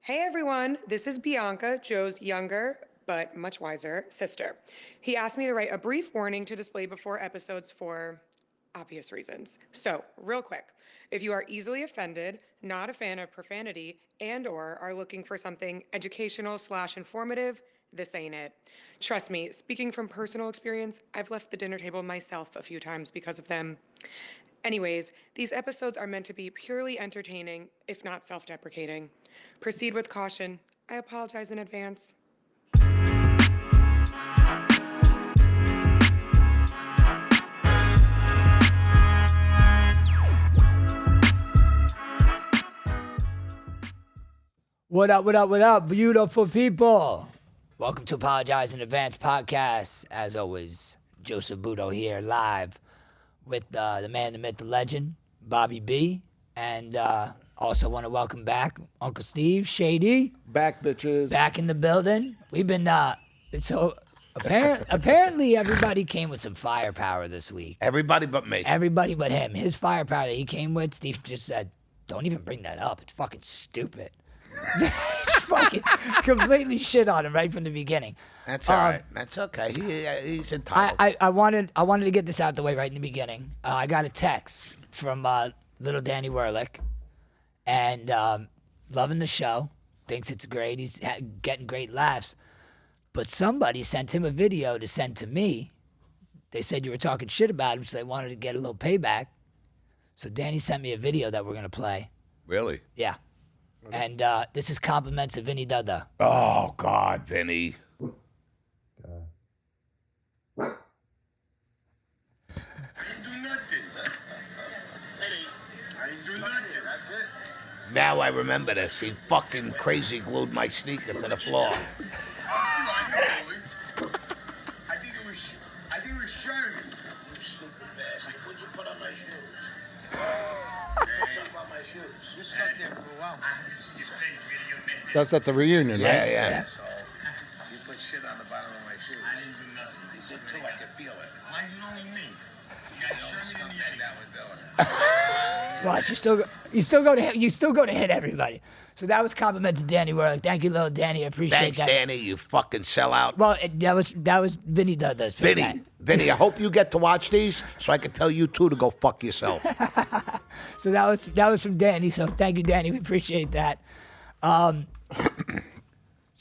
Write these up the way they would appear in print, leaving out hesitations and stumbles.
Hey everyone, this is Bianca, Joe's younger but much wiser sister. He asked me to write a brief warning to display before episodes for obvious reasons. So, real quick, if you are easily offended, not a fan of profanity, and or are looking for something educational/informative, this ain't it. Trust me, speaking from personal experience, I've left the dinner table myself a few times because of them. Anyways, these episodes are meant to be purely entertaining, if not self-deprecating. Proceed with caution. I apologize in advance. What up, what up, what up, beautiful people? Welcome to Apologize in Advance podcast. As always, Joseph Budo here live with the man, the myth, the legend, Bobby B. And also want to welcome back Uncle Steve, Shady. Back, bitches. Back in the building. We've been, apparently everybody came with some firepower this week. Everybody but me. Everybody but him. His firepower that he came with, Steve just said, don't even bring that up. It's fucking stupid. Just fucking completely shit on him right from the beginning. That's all right. That's okay. He's entitled. I wanted to get this out the way right in the beginning. I got a text from little Danny Werlick, and loving the show, thinks it's great. He's getting great laughs. But somebody sent him a video to send to me. They said you were talking shit about him, so they wanted to get a little payback. So Danny sent me a video that we're gonna play. Really? Yeah. And this is compliments of Vinny Dada. Oh, God, Vinny. Now I remember this. He fucking crazy glued my sneaker to the floor. I think it was Sherman. You stupid bastard. What'd you put on my shoes? Something about my shoes. You stuck there for a while. That's at the reunion, right? Yeah. So, you put shit on the bottom of my shoes. I didn't do nothing. You did too. I could feel it. Why is it only me? You got Sherman and Yeti. That would do it. Watch, you still go to hit everybody. So that was compliments to Danny Werlick. Thank you, little Danny. I appreciate Thanks, that. Danny, you fucking sellout. Well, that was Vinny Dada's feedback. Vinny, I hope you get to watch these so I can tell you, too, to go fuck yourself. So that was from Danny. So thank you, Danny. We appreciate that. So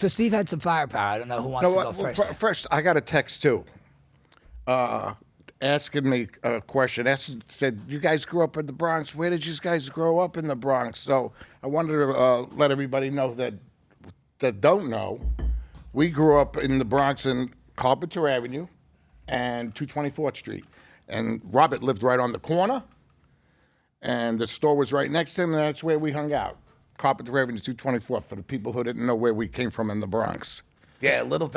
Steve had some firepower. I don't know who wants to go first. First, I got a text too, asking me a question. Said, "You guys grew up in the Bronx. Where did you guys grow up in the Bronx?" So I wanted to let everybody know that don't know. We grew up in the Bronx in Carpenter Avenue and 224th Street, and Robert lived right on the corner, and the store was right next to him, and that's where we hung out. Carpenter Avenue, 224th, for the people who didn't know where we came from in the Bronx. Yeah, little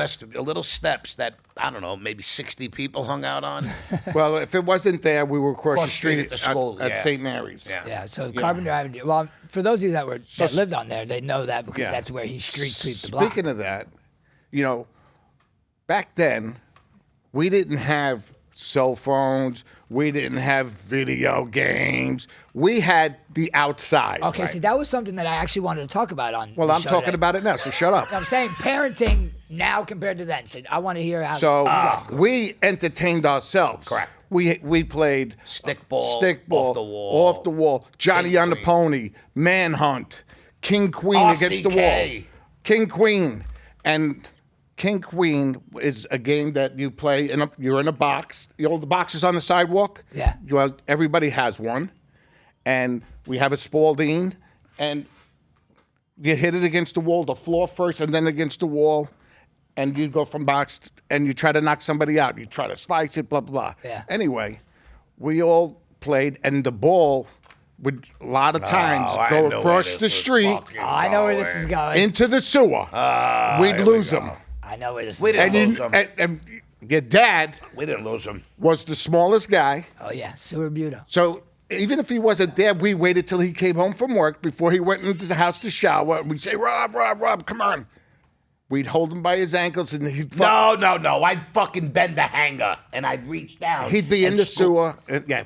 steps that, I don't know, maybe 60 people hung out on. Well, if it wasn't there, we were across the street at the school, at yeah. St. Mary's. Yeah. So Carpenter Avenue. Well, for those of you that lived on there, they know that because that's where he street sweeped the block. Speaking of that, back then, we didn't have cell phones. We didn't have video games. We had the outside. Okay, right? see, that was something that I actually wanted to talk about on. Well, the I'm show talking today. about it now, so shut up. I'm saying parenting now compared to then. So I want to hear how. So you guys grew up. we entertained ourselves. Correct. We played Stickball, off the wall, Johnny King on the Queen. Pony, Manhunt, King Queen against the wall, RCK. King Queen, and King Queen is a game that you play you're in a box. The boxes on the sidewalk. Yeah. Everybody has one, and we have a Spalding, and you hit it against the wall, the floor first, and then against the wall. And you go from box, and you try to knock somebody out. You try to slice it, blah, blah, blah. Yeah. Anyway, we all played, and the ball would a lot of times I go know across where the this street is fucking I know where this is going. into the sewer. We'd here lose we go. them. I know where this is We going. didn't lose them. And your dad We didn't lose him. was the smallest guy. Oh yeah, Sewer Buto. So even if he wasn't there, we waited till he came home from work before he went into the house to shower. And we'd say, Rob, come on. We'd hold him by his ankles, and he'd No. I'd fucking bend the hanger, and I'd reach down. he'd be in and the scoop. sewer. Yeah,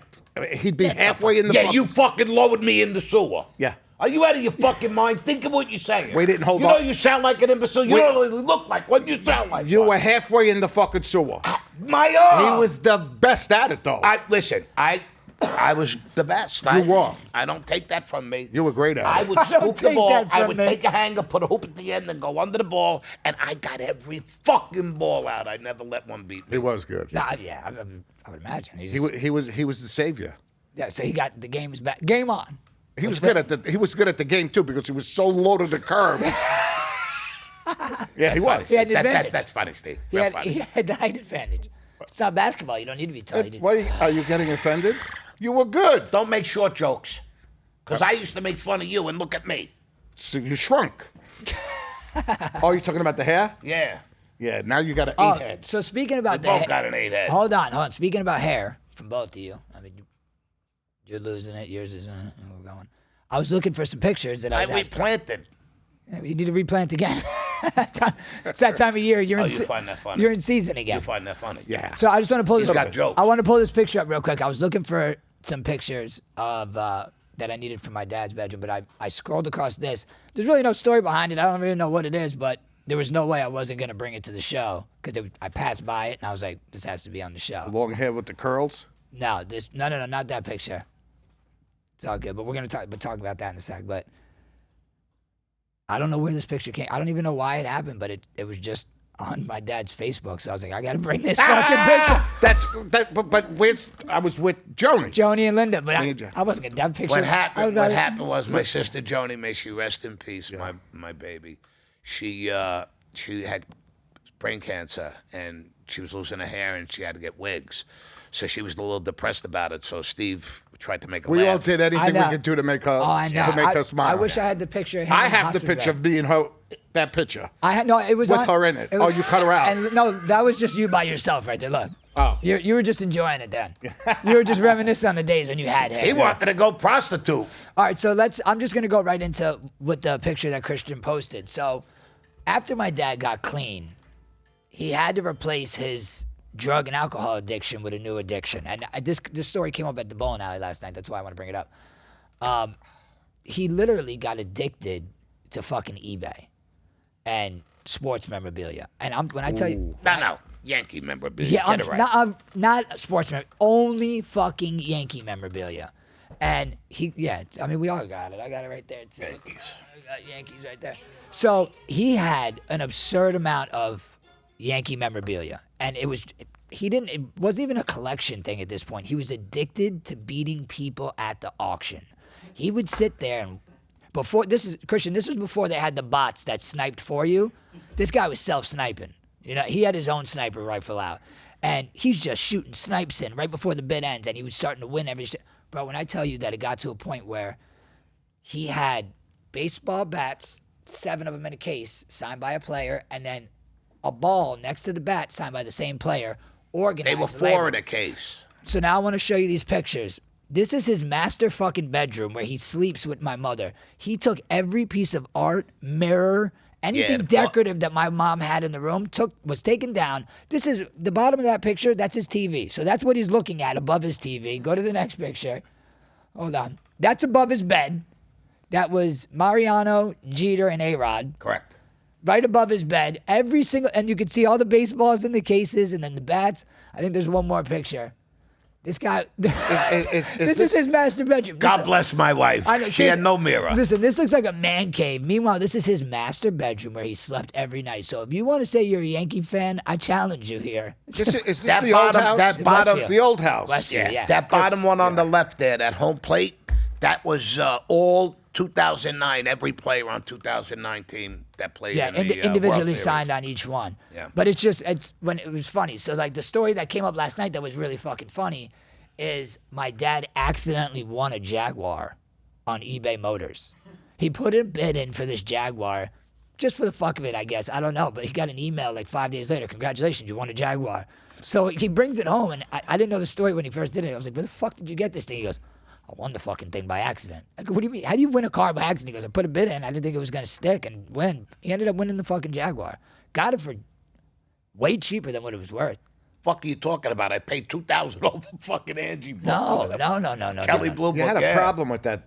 he'd be halfway in the. Yeah, you fucking lowered me in the sewer. Yeah, Are you out of your fucking mind? Think of what you're saying. We didn't hold You know on. you sound like an imbecile. You We- don't really look like what you sound like. You son. were halfway in the fucking sewer. My He was the best at it, though. Listen. I was the best. You were. I don't take that from me. You were great at I it. would I don't scoop the take ball. that I from would me. take a hanger, put a hoop at the end, and go under the ball. And I got every fucking ball out. I never let one beat He me. was good. Yeah, I would imagine. He was the savior. Yeah, so he got the game's back. Game on. He was good at the game too because he was so low to the curb. Yeah, he was. He had an advantage. That's funny, Steve. He Real had, funny. he had the height advantage. It's not basketball. You don't need to be tall. You Why are you getting offended? You were good. Don't make short jokes. Because I used to make fun of you, and look at me. So you shrunk. Oh, you're talking about the hair? Yeah. Yeah. Now you got an Oh, 8 head. so speaking about They the both got an 8 head. Hold on. Speaking about hair from both of you, I mean, you're losing it. Yours is. We're going. I was looking for some pictures that I I was asking. replanted. Yeah, you need to replant again. It's that time of year. You're in. Oh, you find that funny. You're in season again. You find that funny. Yeah. So I just want to pull this. He's got jokes. I want to pull this picture up real quick. I was looking for some pictures of that I needed from my dad's bedroom, but I scrolled across this. There's really no story behind it. I don't really know what it is, but there was no way I wasn't gonna bring it to the show because I passed by it and I was like, this has to be on the show. Long hair with the curls. No, not that picture. It's all good, but we're gonna talk about that in a sec. But I don't know where this picture came. I don't even know why it happened, but it was just on my dad's Facebook. So I was like, I gotta bring this fucking picture. But where's? I was with Joni. Joni and Linda, but Me and Jo- I wasn't gonna that picture. What I happened? would What rather- happened was my sister Joni, may she rest in peace, my baby. She had brain cancer and she was losing her hair and she had to get wigs, so she was a little depressed about it. So Steve tried to make her We laugh. all did anything we know. could do to make her Oh, I know. smile. I wish I had the picture. Of him I in have the hospital picture bed. of me and her. That picture. I had no. It was With on- her in it. was- Oh, you cut her out. And no, that was just you by yourself right there. Look. Oh. You were just enjoying it then. You were just reminiscing on the days when you had hair. He wanted to go prostitute. All right, so I'm just gonna go right into with the picture that Christian posted. So, after my dad got clean, he had to replace his drug and alcohol addiction with a new addiction. And this story came up at the bowling alley last night. That's why I want to bring it up. He literally got addicted to fucking eBay and sports memorabilia. And when I tell you, No, Yankee memorabilia. yeah, Get it right. not sports memorabilia, only fucking Yankee memorabilia. And I mean, we all got it. I got it right there. It's Yankees. I got Yankees right there. So he had an absurd amount of Yankee memorabilia, and it wasn't even a collection thing at this point. He was addicted to beating people at the auction. He would sit there and Christian, this was before they had the bots that sniped for you. This guy was self-sniping. You know, he had his own sniper rifle out. And he's just shooting snipes in right before the bid ends, and he was starting to win every shit. Bro, when I tell you that it got to a point where he had baseball bats, 7 of them in a case, signed by a player, and then a ball next to the bat signed by the same player, organized. They were and labeled. 4 in a case. So now I want to show you these pictures. This is his master fucking bedroom where he sleeps with my mother. He took every piece of art, mirror, anything the decorative that my mom had in the room, was taken down. This is the bottom of that picture. That's his TV. So that's what he's looking at above his TV. Go to the next picture. Hold on. That's above his bed. That was Mariano, Jeter, and A-Rod. Correct. Right above his bed. Every single, and you can see all the baseballs in the cases and then the bats. I think there's one more picture. This guy, this is his master bedroom. God bless my wife. I know, She had no mirror. Listen, this looks like a man cave. Meanwhile, this is his master bedroom where he slept every night. So if you want to say you're a Yankee fan, I challenge you here. Is this That the old bottom- house? that bottom- Westfield. The old house. Westfield, yeah. That bottom one on the left there, that home plate, that was all 2009. Every player on 2019 that played Yeah, in the World individually Series. signed on each one. Yeah. But it's when it was funny. So like the story that came up last night that was really fucking funny is my dad accidentally won a Jaguar on eBay Motors. He put a bid in for this Jaguar just for the fuck of it, I guess. I don't know, but he got an email like 5 days later. Congratulations, you won a Jaguar. So he brings it home, and I didn't know the story when he first did it. I was like, where the fuck did you get this thing? He goes, I won the fucking thing by accident. I go, what do you mean? How do you win a car by accident? He goes, I put a bid in. I didn't think it was going to stick and win. He ended up winning the fucking Jaguar. Got it for way cheaper than what it was worth. fuck are you talking about? I paid $2,000 over fucking Angie. No. Kelly Blue Book. You had a yeah. problem with that.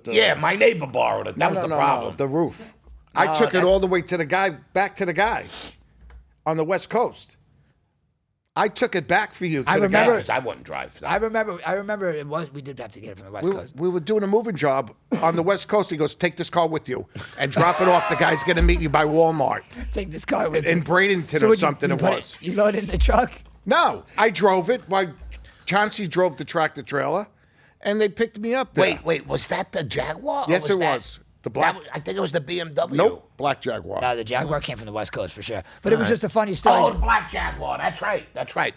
Yeah, my neighbor borrowed it. That was the problem. The roof. I took it all the way to the guy, back to the guy on the West Coast. I took it back for you. To I the remember- guy. 'Cause I wouldn't drive that. I remember it was, we did have to get it from the West Coast. We were doing a moving job on the West Coast. He goes, take this car with you and drop it off. The guy's going to meet you by Walmart Take this car with in you. Bradenton So or would something you it put was. You load it in the truck? No, I drove it. Chauncey drove the tractor trailer, and they picked me up there. Wait, was that the Jaguar? or Yes, it that- was. The black. I think it was the BMW. Nope, black Jaguar. No, the Jaguar came from the West Coast for sure. But it was just a funny story. Oh, the black Jaguar. That's right.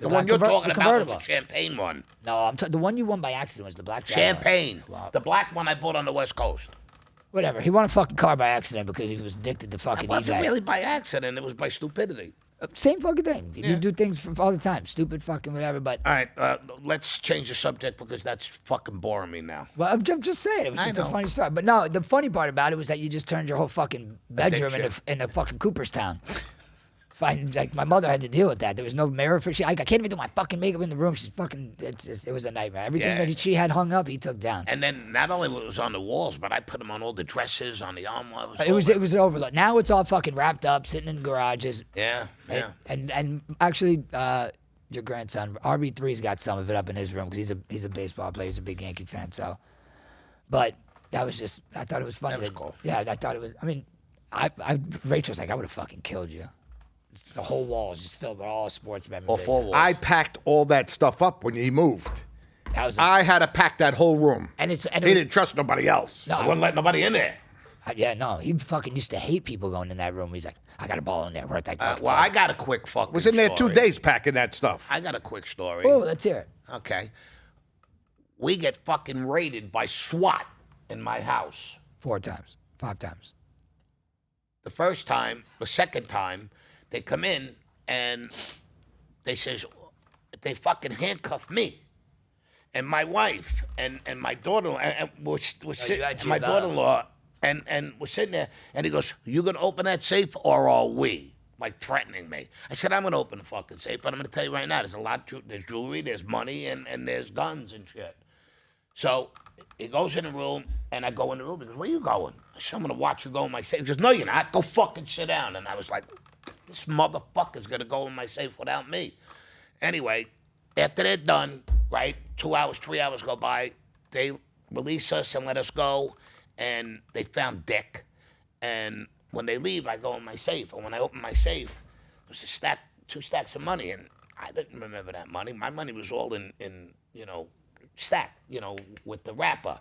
The one black you're conver- talking the about was convertible. the champagne one. No, the one you won by accident was the black Jaguar. Champagne. Wow. The black one I bought on the West Coast. Whatever. He won a fucking car by accident because he was addicted to fucking It wasn't eBay. really by accident. It was by stupidity. Same fucking thing. You do things for all the time. Stupid fucking whatever. But All right, let's change the subject because that's fucking boring me now. well, I'm just saying it was I just a know. funny story. But no, the funny part about it was that you just turned your whole fucking bedroom Addiction. into fucking Cooperstown. Like my mother had to deal with that. There was no mirror for I can't even do my fucking makeup in the room. She's fucking. It was a nightmare. Everything Yeah. that she had hung up, he took down. And then not only was it on the walls, but I put them on all the dresses, on the armor. It was an overload. Now it's all fucking wrapped up, sitting in garages. Yeah. And actually, your grandson RB3's got some of it up in his room because he's a baseball player. He's a big Yankee fan. So, but that was just I thought it was funny. That was cool. Yeah, I thought it was. I mean, Rachel's like I would have fucking killed you. The whole wall is just filled with all sports memorabilia. All four walls. I packed all that stuff up when he moved. That was I had to pack that whole room. and He didn't trust nobody else. no, I wouldn't let nobody in there. yeah, no. He fucking used to hate people going in that room. He's like, I got a ball in there worth that. Well, I got a quick fucking Was in there story. 2 days packing that stuff. I got a quick story. Oh, let's hear it. Okay. We get fucking raided by SWAT in my house. 4 times, 5 times. The second time, they come in and they they fucking handcuff me and my wife and my daughter-in-law and we're sitting, had and my your, daughter-in-law and we're sitting there and he goes, "You gonna open that safe or are we?" Like threatening me. I said, "I'm gonna open the fucking safe, but I'm gonna tell you right now, there's a lot. There's jewelry, there's money, and there's guns and shit." So he goes in the room, and I go in the room. He goes, "Where you going?" I said, "I'm gonna watch you go in my safe." He goes, "No, you're not. Go fucking sit down." And I was like, "This motherfucker's gonna go in my safe without me." Anyway, after they're done, right, 2 hours, 3 hours go by, they release us and let us go, and they found Dick. And when they leave, I go in my safe, and when I open my safe, there's a stack, 2 stacks of money, and I didn't remember that money. My money was all in stacked, with the wrapper.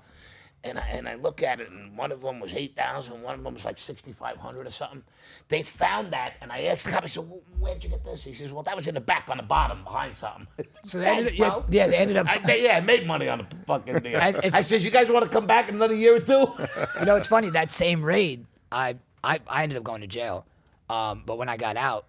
And I look at it, and one of them was 8,000, one of them was like 6,500 or something. They found that, and I asked the cop, I said, "Well, where'd you get this?" He says, "Well, that was in the back on the bottom behind something." So they ended up, they ended up. I made money on the fucking deal. It's- I says, "You guys want to come back in another year or two?" You know, it's funny, that same raid, I ended up going to jail. But when I got out,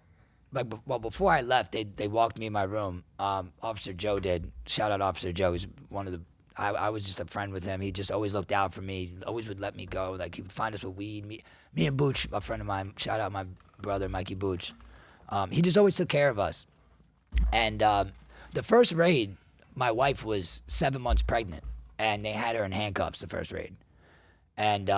before I left, they walked me in my room. Officer Joe did. Shout out Officer Joe. He's one of the, I was just a friend with him. He just always looked out for me, always would let me go. Like, he would find us with weed. Me and Booch, a friend of mine, shout out my brother, Mikey Booch. He just always took care of us. And the first raid, my wife was 7 months pregnant, and they had her in handcuffs the first raid. And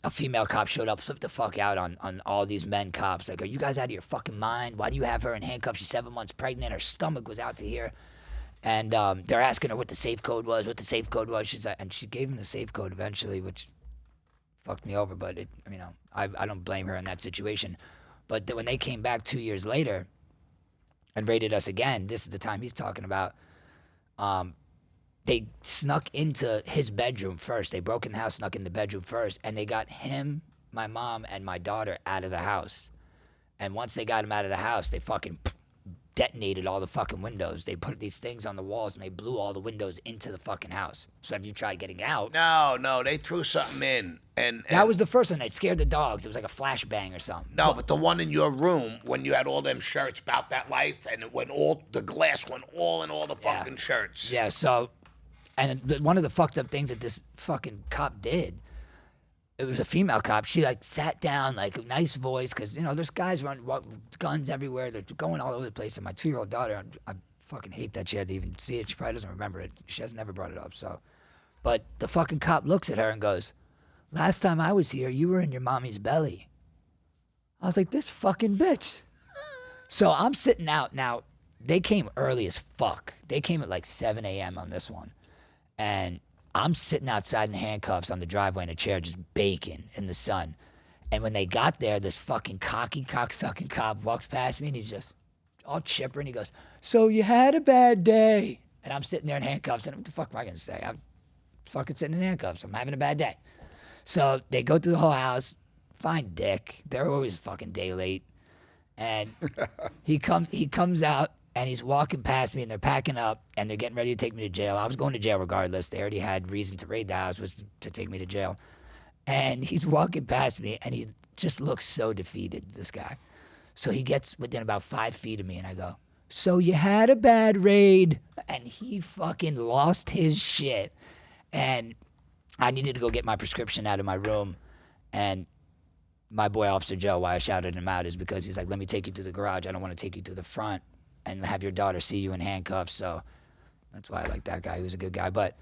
a female cop showed up, flipped the fuck out on all these men cops. Like, are you guys out of your fucking mind? Why do you have her in handcuffs? She's 7 months pregnant. Her stomach was out to here. And they're asking her what the safe code was, She's like, and she gave him the safe code eventually, which fucked me over. But I don't blame her in that situation. But when they came back 2 years later and raided us again, this is the time he's talking about. They snuck into his bedroom first. They broke in the house, snuck in the bedroom first, and they got him, my mom, and my daughter out of the house. And once they got him out of the house, they fucking detonated all the fucking windows. They put these things on the walls, and they blew all the windows into the fucking house. So if you tried getting out, No, they threw something in, and that was the first one. It scared the dogs. It was like a flashbang or something. no, but the one in your room when you had all them shirts about that life, and it went all the glass went all in all the fucking shirts. Yeah, so, and one of the fucked up things that this fucking cop did, it was a female cop. She like sat down, like a nice voice, because you know there's guys running guns everywhere. They're going all over the place. And my 2-year-old daughter, I fucking hate that she had to even see it. She probably doesn't remember it. She has never brought it up. So, but the fucking cop looks at her and goes, "Last time I was here, you were in your mommy's belly." I was like, this fucking bitch. So I'm sitting out now. They came early as fuck. They came at like 7 a.m. on this one, and I'm sitting outside in handcuffs on the driveway in a chair, just baking in the sun. And when they got there, this fucking cocky, cocksucking cop walks past me, and he's just all chipper, and he goes, "So you had a bad day?" And I'm sitting there in handcuffs, and what the fuck am I gonna say? I'm fucking sitting in handcuffs. I'm having a bad day. So they go through the whole house. Fine dick. They're always fucking day late. And he comes out. And he's walking past me, and they're packing up, and they're getting ready to take me to jail. I was going to jail regardless. They already had reason to raid the house, was to take me to jail. And he's walking past me, and he just looks so defeated, this guy. So he gets within about 5 feet of me, and I go, "So you had a bad raid?" And he fucking lost his shit. And I needed to go get my prescription out of my room. And my boy, Officer Joe, why I shouted him out is because he's like, "Let me take you to the garage. I don't want to take you to the front and have your daughter see you in handcuffs." So that's why I like that guy. He was a good guy. But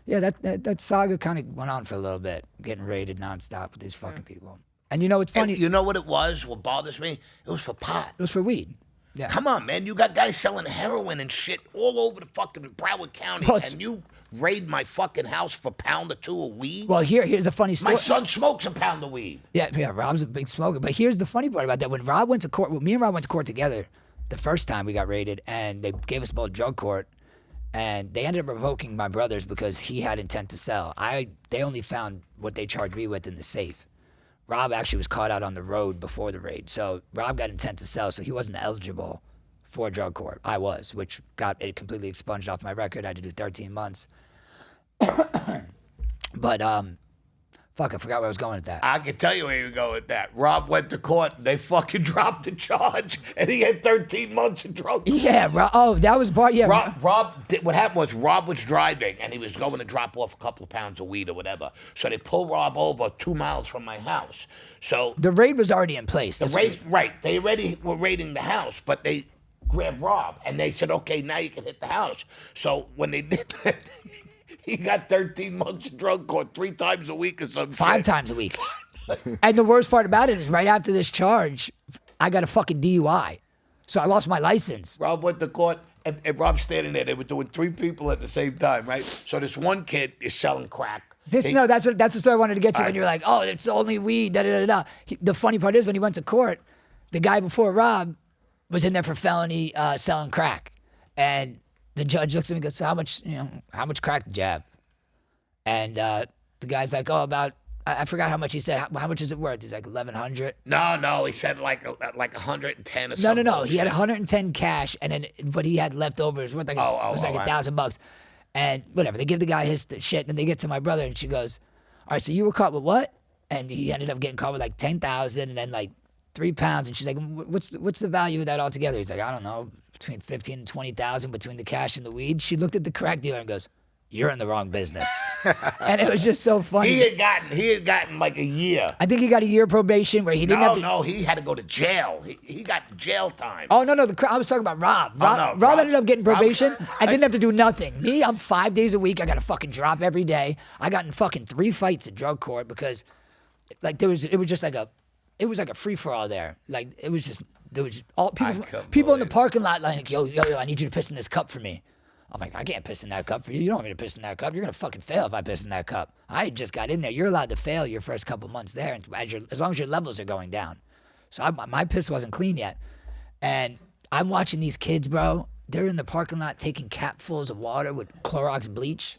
yeah, that saga kind of went on for a little bit, getting raided nonstop with these fucking people. And you know what's funny? You know what it was? What bothers me? It was for pot. It was for weed. Yeah. Come on, man. You got guys selling heroin and shit all over the fucking Broward County, Well, and you raid my fucking house for a pound or two of weed? Well, here's a funny story. My son smokes a pound of weed. Yeah, Rob's a big smoker. But here's the funny part about that. When Rob went to court, me and Rob went to court together the first time we got raided, and they gave us both drug court, and they ended up revoking my brother's because he had intent to sell. They only found what they charged me with in the safe. Rob actually was caught out on the road before the raid, so Rob got intent to sell, so he wasn't eligible for drug court. I was, which got it completely expunged off my record. I had to do 13 months. But fuck, I forgot where I was going with that. I can tell you where you go with that. Rob went to court, and they fucking dropped the charge, and he had 13 months in drug court. Yeah, that was part. Yeah, What happened was Rob was driving, and he was going to drop off a couple of pounds of weed or whatever. So they pulled Rob over 2 miles from my house. So the raid was already in place. right. They already were raiding the house, but they grabbed Rob, and they said, "Okay, now you can hit the house." So when they did that, he got 13 months in drug court 3 times a week or something. 5 times a week. And the worst part about it is right after this charge, I got a fucking DUI. So I lost my license. Rob went to court, and Rob's standing there. They were doing 3 people at the same time, right? So this one kid is selling crack. That's the story I wanted to get to when you're like, oh, it's only weed, da-da-da-da. The funny part is when he went to court, the guy before Rob was in there for felony selling crack. And the judge looks at me and goes, "So how much crack did you have?" And the guy's like, "Oh, about," I forgot how much he said. How much is it worth? He's like, $1,100. No, he said like 110 or something. No. He had 110 cash, and then what he had left over was worth like $1,000. And whatever, they give the guy his shit, and then they get to my brother, and she goes, "All right, so you were caught with what?" And he ended up getting caught with like 10,000, and then like 3 pounds. And she's like, "What's the value of that altogether?" He's like, "I don't know, between 15 and 20,000 between the cash and the weed." She looked at the crack dealer and goes, "You're in the wrong business." And it was just so funny. He had gotten like a year. I think he got a year probation where he didn't have to. No, he had to go to jail. He got jail time. Oh, no, I was talking about Rob. Rob ended up getting probation and didn't have to do nothing. Me, I'm 5 days a week. I got to fucking drop every day. I got in fucking 3 fights at drug court because like it was just like a free for all there. Like there was all people in the parking lot like, yo, I need you to piss in this cup for me. I'm like, I can't piss in that cup for you. You don't want me to piss in that cup. You're gonna fucking fail if I piss in that cup. I just got in there. You're allowed to fail your first couple months there, as long as your levels are going down. So my piss wasn't clean yet, and I'm watching these kids, bro. They're in the parking lot taking capfuls of water with Clorox bleach,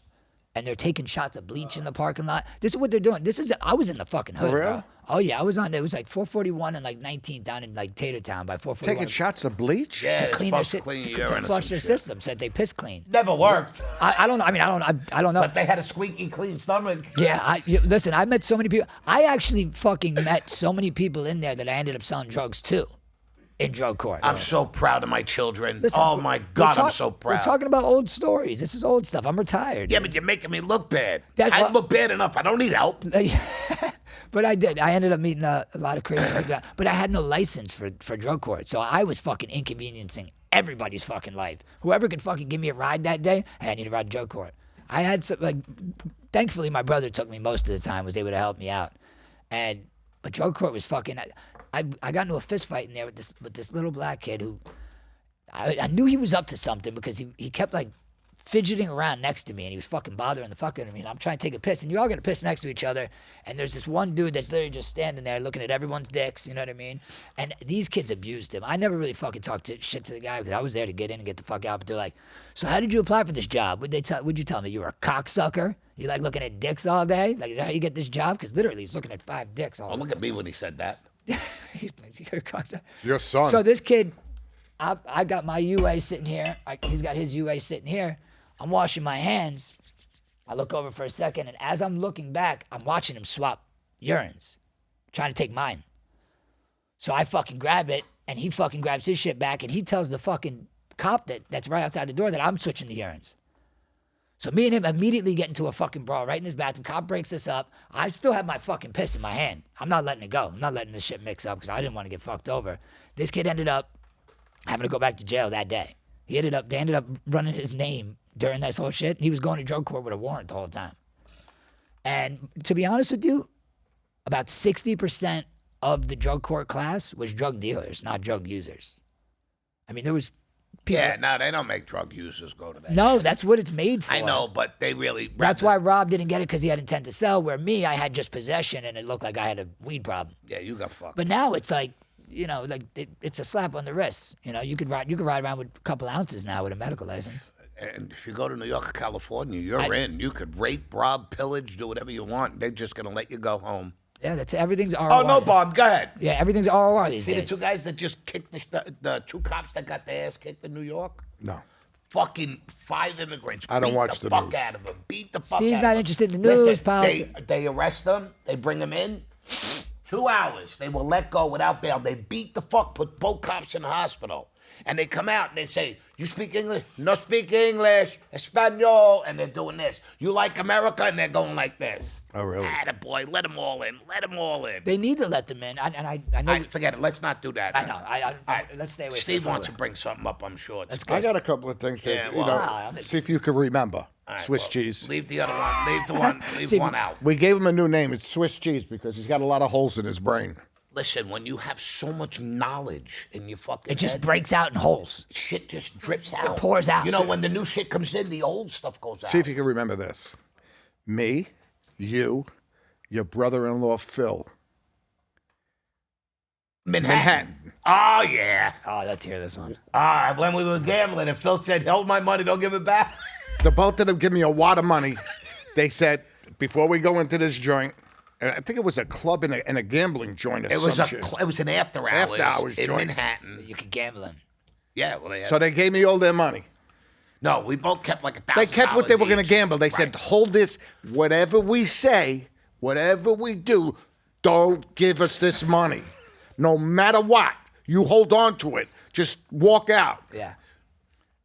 and they're taking shots of bleach in the parking lot. This is what they're doing. I was in the fucking hood, bro. Oh yeah, I was on. It was like 441 and like 19 down in like Tatertown by 441. Taking shots of bleach? Yeah, to it's clean their supposed to clean your to urine or flush some their shit. system so that they piss clean. Never worked. I don't know. I mean, I don't know. But they had a squeaky clean stomach. Yeah, listen, I met so many people. I actually fucking met so many people in there that I ended up selling drugs to in drug court. I'm so proud of my children. Listen, oh my God, I'm so proud. We're talking about old stories. This is old stuff. I'm retired. Yeah, but you're making me look bad. That- I look bad enough. I don't need help. But I did. I ended up meeting a lot of crazy people. But I had no license for drug court. So I was fucking inconveniencing everybody's fucking life. Whoever could fucking give me a ride that day, hey, I need to ride drug court. I had some, like, thankfully my brother took me most of the time, was able to help me out. But drug court was fucking, I got into a fist fight in there with this little black kid who, I knew he was up to something because he kept like fidgeting around next to me and he was fucking bothering the fuck out of me. And I'm trying to take a piss and you all got to piss next to each other. And there's this one dude that's literally just standing there looking at everyone's dicks, you know what I mean? And these kids abused him. I never really fucking talked shit to the guy because I was there to get in and get the fuck out. But they're like, so how did you apply for this job? Would you tell me you were a cocksucker? You like looking at dicks all day? Like, is that how you get this job? Because literally he's looking at 5 dicks all Oh, look at me when he said that. He's a cocksucker. Your son. So this kid, I got my UA sitting here. He's got his UA sitting here. I'm washing my hands. I look over for a second, and as I'm looking back, I'm watching him swap urines, trying to take mine. So I fucking grab it, and he fucking grabs his shit back, and he tells the fucking cop that's right outside the door that I'm switching the urines. So me and him immediately get into a fucking brawl right in this bathroom. Cop breaks us up. I still have my fucking piss in my hand. I'm not letting it go. I'm not letting this shit mix up because I didn't want to get fucked over. This kid ended up having to go back to jail that day. They ended up running his name during this whole shit. He was going to drug court with a warrant the whole time. And to be honest with you, about 60% of the drug court class was drug dealers, not drug users. I mean, there was people. Yeah, no, they don't make drug users go to that. No, that's what it's made for. I know, but they really. That's why Rob didn't get it because he had intent to sell, where me, I had just possession and it looked like I had a weed problem. Yeah, you got fucked. But now it's like, you know, like it's a slap on the wrist. You know, you could ride around with a couple ounces now with a medical license. And if you go to New York or California, you're in. You could rape, rob, pillage, do whatever you want. They're just going to let you go home. Yeah, that's everything's ROR. Oh, no, Bob, go ahead. Yeah, everything's ROR these See days. the 2 guys that just kicked the 2 cops that got their ass kicked in New York? No. Fucking 5 immigrants. I don't beat watch the the fuck news. out of them. Beat the fuck Steve's out of not them. interested in the news, Listen, politics. they arrest them. They bring them in. 2 hours. They will let go without bail. They beat the fuck, put both cops in the hospital. And they come out and they say, you speak English? No speak English. Espanol. And they're doing this. You like America? And they're going like this. Oh, really? Attaboy. Let them all in. Let them all in. They need to let them in. I know. Forget it. Let's not do that. I know. Let's stay away Steve from it. wants to bring something up, I'm sure. Let's I go. got a couple of things that, Yeah, you well, know, see if you can remember. All right, Swiss well, cheese. Leave the other one. Leave the one. Leave See, one out. We gave him a new name. It's Swiss cheese because he's got a lot of holes in his brain. Listen, when you have so much knowledge in your fucking It just head, breaks out in holes. shit just drips out. pours out. You know, when the new shit comes in, the old stuff goes out. See if you can remember this. Me, you, your brother-in-law Phil. Manhattan. Oh, yeah. Oh, let's hear this one. When we were gambling and Phil said, hold my money, don't give it back. The both of them give me a wad of money. They said, before we go into this joint, and I think it was a club and a gambling joint or It was some shit. it was an after hours, After-hours in joint. Manhattan. You could gamble in. Yeah, well, So they gave me all their money. no, we both kept like $1,000. They kept what they were going to each. gamble. They said, Right. hold this, whatever we say, whatever we do, don't give us this money. No matter what, you hold on to it. Just walk out. Yeah.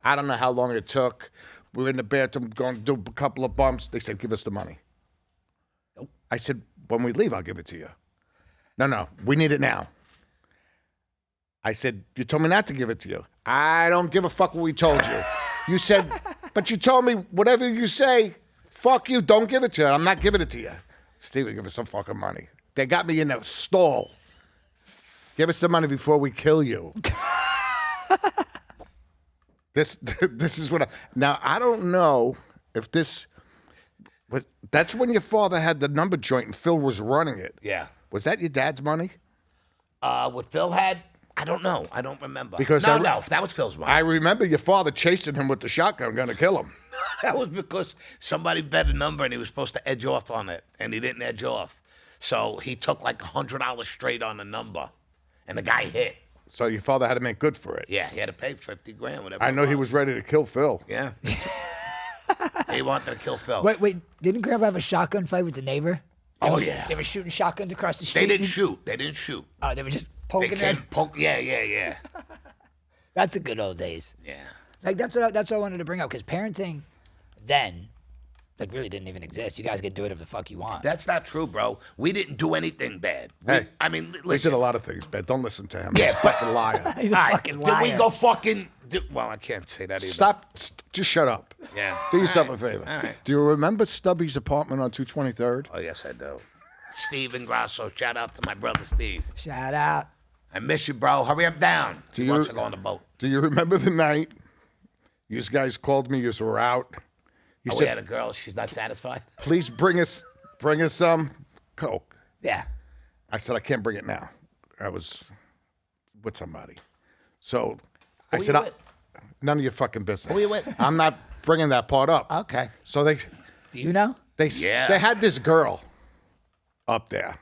I don't know how long it took. We were in the bathroom going to do a couple of bumps. They said, give us the money. Nope. I said, when we leave, I'll give it to you. No, we need it now. I said, you told me not to give it to you. I don't give a fuck what we told you. You said, but you told me whatever you say, fuck you, don't give it to you. I'm not giving it to you. Steve, give us some fucking money. They got me in a stall. Give us the money before we kill you. This is what now I don't know if this, but that's when your father had the number joint and Phil was running it. Yeah. Was that your dad's money? What Phil had, I don't know. I don't remember. Because no, I- that was Phil's money. I remember your father chasing him with the shotgun, going to kill him. That was because somebody bet a number and he was supposed to edge off on it, and he didn't edge off. So he took like $100 straight on the number, and the guy hit. So your father had to make good for it. Yeah, he had to pay 50 grand, whatever. I it know he was ready to kill Phil. Yeah. He wanted to kill Phil. Wait. Didn't Grandpa have a shotgun fight with the neighbor? Oh, yeah. They were shooting shotguns across the street. They didn't shoot. They didn't shoot. Oh, they were just They poking came them. poke. Yeah. That's the good old days. Yeah. Like that's what I wanted to bring up because parenting then like really didn't even exist. You guys can do whatever the fuck you want. That's not true, bro. We didn't do anything bad. Hey, I mean, We listen. did a lot of things, man. Don't listen to him. Yeah, He's a fucking liar. He's a All right, fucking liar. Did we go fucking? Well, I can't say that either. Stop. Just shut up. Yeah. Do yourself All a favor. All right. Do you remember Stubby's apartment on 223rd? Oh, yes, I do. Steve and Grasso. Shout out to my brother Steve. Shout out. I miss you, bro. Hurry up down. Do He you- wants to go on the boat. Do you remember the night you guys called me? You were out. You Oh, we said, had a girl. She's not satisfied. "Please bring us some Coke." Yeah. I said, "I can't bring it now. I was with somebody." So I Who said, you with? "None of your fucking business." Who you with? I'm not bringing that part up. Okay. So they Do you know? Yeah. they had this girl up there.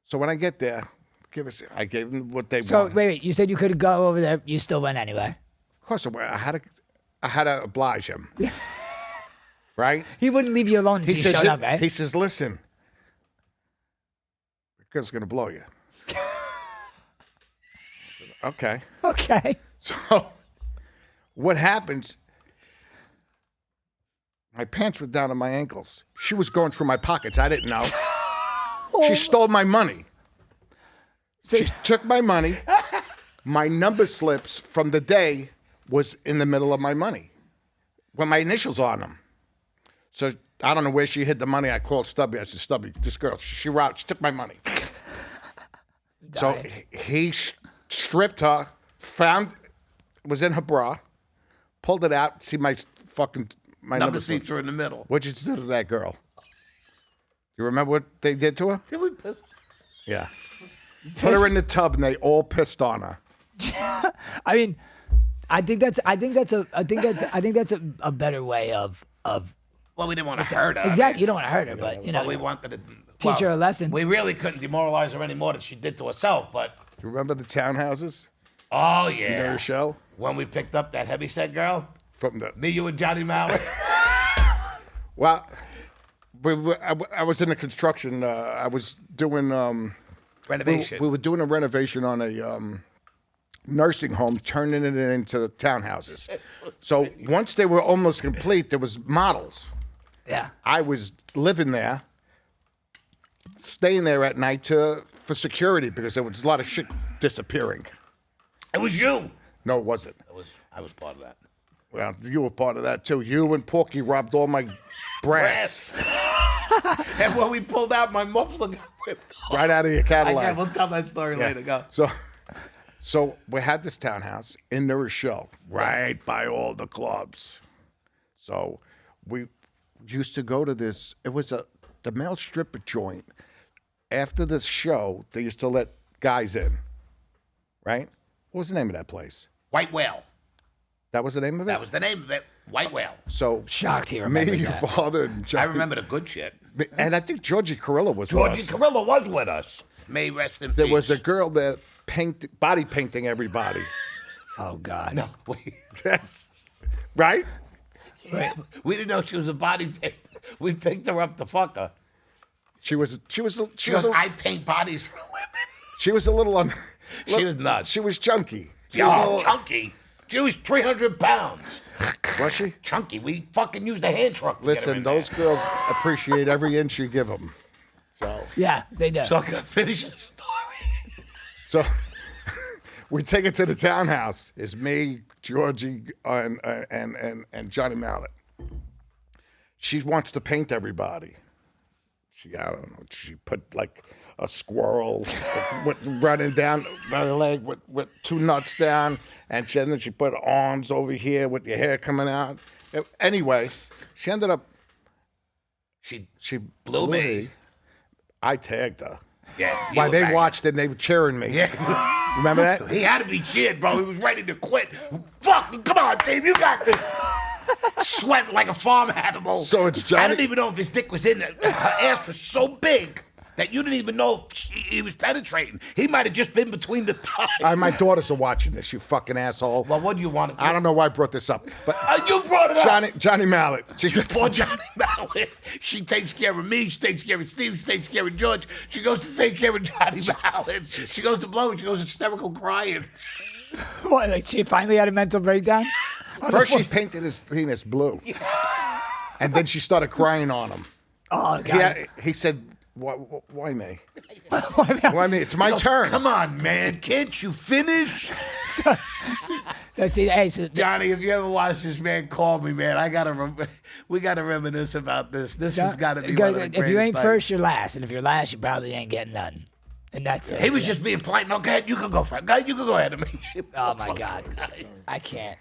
So when I get there, I gave them what they So wanted. wait. You said you could go over there. You still went anyway. Of course, I had to oblige him. Right? He wouldn't leave you alone until you showed up, right? He says, "Listen, the girl's gonna blow you." I said, "Okay." Okay. So what happens? My pants were down to my ankles. She was going through my pockets. I didn't know. She stole my money. She took my money. My number slips from the day was in the middle of my money with my initials on them. So I don't know where she hid the money. I called Stubby. I said, "Stubby, this girl, she took my money." So he stripped her, found it was in her bra, pulled it out, see my Number slips. seats are in the middle. What'd you do to that girl? You remember what they did to her? Did we piss? Yeah. Put her in the tub and they all pissed on her. I mean, I think that's a better way of Well, we didn't want to hurt her. exactly. You don't want to hurt her, but you know, Well, we wanted to teach her a lesson. We really couldn't demoralize her any more than she did to herself. But You remember the townhouses? oh You know yeah, the show? when we picked up that heavyset girl, From the me, you, and Johnny Mallett. well, I was in the construction. I was doing Renovation. we were doing a renovation on a nursing home, turning it into townhouses. So once they were almost complete, there was models. yeah. I was living there, staying there at night for security because there was a lot of shit disappearing. It was you. No, it wasn't. I was part of that. Well, you were part of that too. You and Porky robbed all my brass And when we pulled out, my muffler got ripped off. right out of your Cadillac. Okay, we'll tell that story later. Go. So we had this townhouse in the Rochelle, right by all the clubs. So we used to go to this. It was the male stripper joint. After the show, they used to let guys in. Right? What was the name of that place? White Whale. That was the name of it. That was the name of it. White Whale. So Shocked he me, remembered your that. father, and I Johnny, remember the good shit. and I think Georgie Carrillo was with Georgie us. Carrillo was with us. May rest in There peace. was a girl that body painting everybody. Oh God. No, wait. Yes. Right? We didn't know she was a body painter. We picked her up to fuck her. She was She goes, I paint bodies for women. she was a little She was nuts. She was chunky. She was a Yo, little- chunky. She was 300 pounds. was she? Chunky. We fucking used a hand truck to get her Listen, in those there. girls appreciate every inch you give them. Yeah, they do. So I can finish the story. So we take it to the townhouse. It's me, Georgie, and Johnny Mallett. She wants to paint everybody. I don't know. She put like a squirrel running down her leg with two nuts down, and then she put arms over here with your hair coming out. Anyway, she ended up. She She blew me. I tagged her. Yeah. you While were they banging. watched and they were cheering me. Yeah. Remember that? He had to be cheered, bro. He was ready to quit. Fuck, come on, Dave, you got this. Sweat like a farm animal. So it's I Johnny- didn't even know if his dick was in there. Her ass was so big that you didn't even know if he was penetrating. He might have just been between the thighs. My daughters are watching this, you fucking asshole. Well, what do you want to do? I don't know why I brought this up, but You brought it up. Johnny Mallett. Poor Johnny Mallett. She takes care of me. She takes care of Steve. She takes care of George. She goes to take care of Johnny Mallett. She goes to blow. She goes hysterical crying. What? Like she finally had a mental breakdown? First she painted his penis blue. And then she started crying on him. Oh, God. He said, why me? Why me? It's my turn. Come on, man. Can't you finish? Let's see. Hey, so Johnny, if you ever watch this man call me, man, we gotta reminisce about this. This has got to be one of the if greatest you ain't nights. first, you're last. And if you're last, you probably ain't getting none. And that's it. He was just being polite. No, go ahead. You can go for it. Go ahead, you can go ahead of me. Oh, my God. I can't.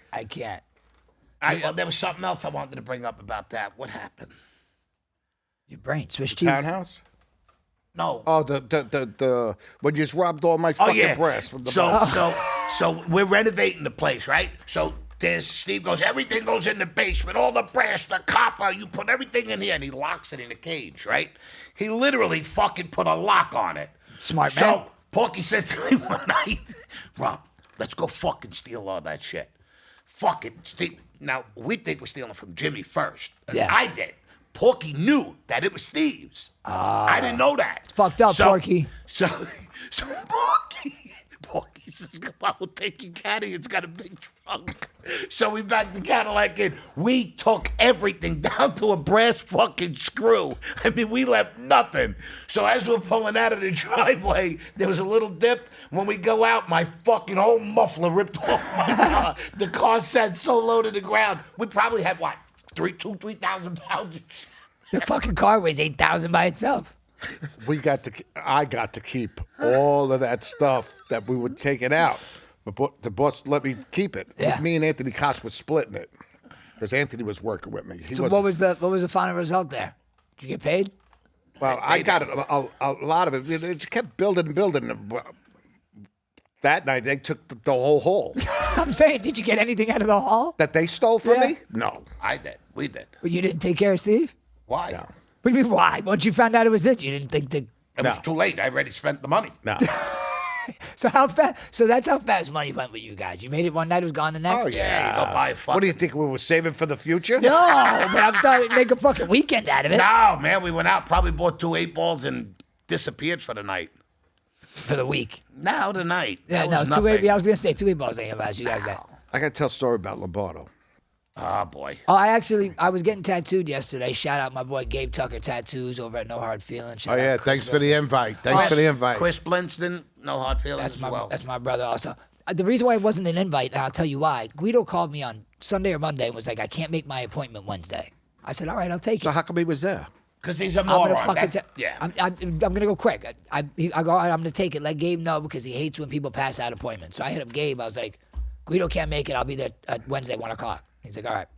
Well, there was something else I wanted to bring up about that. What happened? Your brain. Swiss cheese. Townhouse? No. Oh, the when you just robbed all my fucking breasts. From the So we're renovating the place, right? So there's Steve goes, everything goes in the basement, all the brass, the copper, you put everything in here, and he locks it in a cage, right? He literally fucking put a lock on it. Smart man. So Porky says to me one night, Rob, let's go fucking steal all that shit. Fucking steal. Now, we think we're stealing from Jimmy first. Yeah. I did. Porky knew that it was Steve's. I didn't know that. It's fucked up, Porky. So Porky says, come on, we'll take your caddy. It's got a big trunk. So we backed the Cadillac in. We took everything down to a brass fucking screw. I mean, we left nothing. So as we're pulling out of the driveway, there was a little dip. When we go out, my fucking whole muffler ripped off my car. The car sat so low to the ground. We probably had, what, 3,000 pounds of shit. The fucking car weighs 8,000 by itself. I got to keep all of that stuff that we were taking out. But the boss let me keep it. Yeah. Me and Anthony Koss was splitting it because Anthony was working with me. So what was the final result there? Did you get paid? Well, I got a lot of it. It just kept building and building. That night, they took the whole hole. I'm saying, did you get anything out of the haul? That they stole from Yeah. me? No. I did. We did. But you didn't take care of Steve? Why? No. What do you mean, why? Once you found out it was it, you didn't think to... It was too late. I already spent the money. No. So how fast? So that's how fast money went with you guys. You made it one night, it was gone the next? Oh, Yeah, you go buy a fucking... What do you think we were saving for the future? No, but I thought it'd make a fucking weekend out of it. No, man, we went out, probably bought 2 8-balls and disappeared for the night. For the week. Now the night. Yeah, That no, was nothing. I was going to say 2 8-balls ain't gonna last you guys that. I got to tell a story about Lombardo. Oh, boy. Oh, I was getting tattooed yesterday. Shout out my boy Gabe Tucker Tattoos over at No Hard Feelings. Shout Oh, yeah. out Chris Thanks for the Wilson. invite. Thanks for the invite. Chris Blinston, no hard feelings That's as my well. that's my brother also. The reason why it wasn't an invite, and I'll tell you why. Guido called me on Sunday or Monday and was like, I can't make my appointment Wednesday. I said, all right, I'll take So it. how come he was there? Because he's a I'm gonna moron. fucking That- yeah. I'm gonna go quick. I go. All right, I'm gonna take it. Let Gabe know because he hates when people pass out appointments. So I hit up Gabe. I was like, Guido can't make it. I'll be there at Wednesday 1 o'clock. He's like, all right.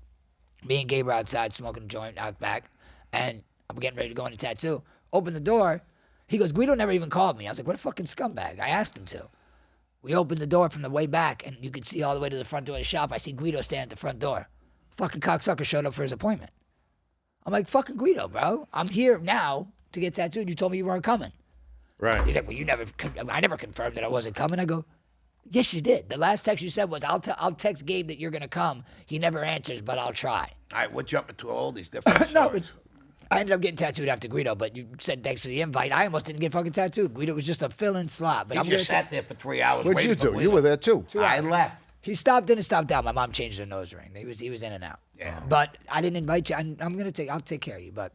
Me and Gabe are outside smoking a joint out back, and I'm getting ready to go in the tattoo. Open the door. He goes, Guido never even called me. I was like, what a fucking scumbag. I asked him to. We opened the door from the way back, and you could see all the way to the front door of the shop. I see Guido stand at the front door. Fucking cocksucker showed up for his appointment. I'm like, fucking Guido, bro. I'm here now to get tattooed. You told me you weren't coming. Right. He's like, well, I never confirmed that I wasn't coming. I go, yes, you did. The last text you said was, I'll text Gabe that you're going to come. He never answers, but I'll try. All right, we're jumping to all these different No, stories. I ended up getting tattooed after Guido, but you said thanks for the invite. I almost didn't get fucking tattooed. Guido was just a fill-in slot. But He I'm gonna just sat there for 3 hours What'd waiting you for do? You Guido. were there too. I left. He stopped in and stopped out. My mom changed her nose ring. He was in and out. Yeah. But I didn't invite you. I'll take care of you, but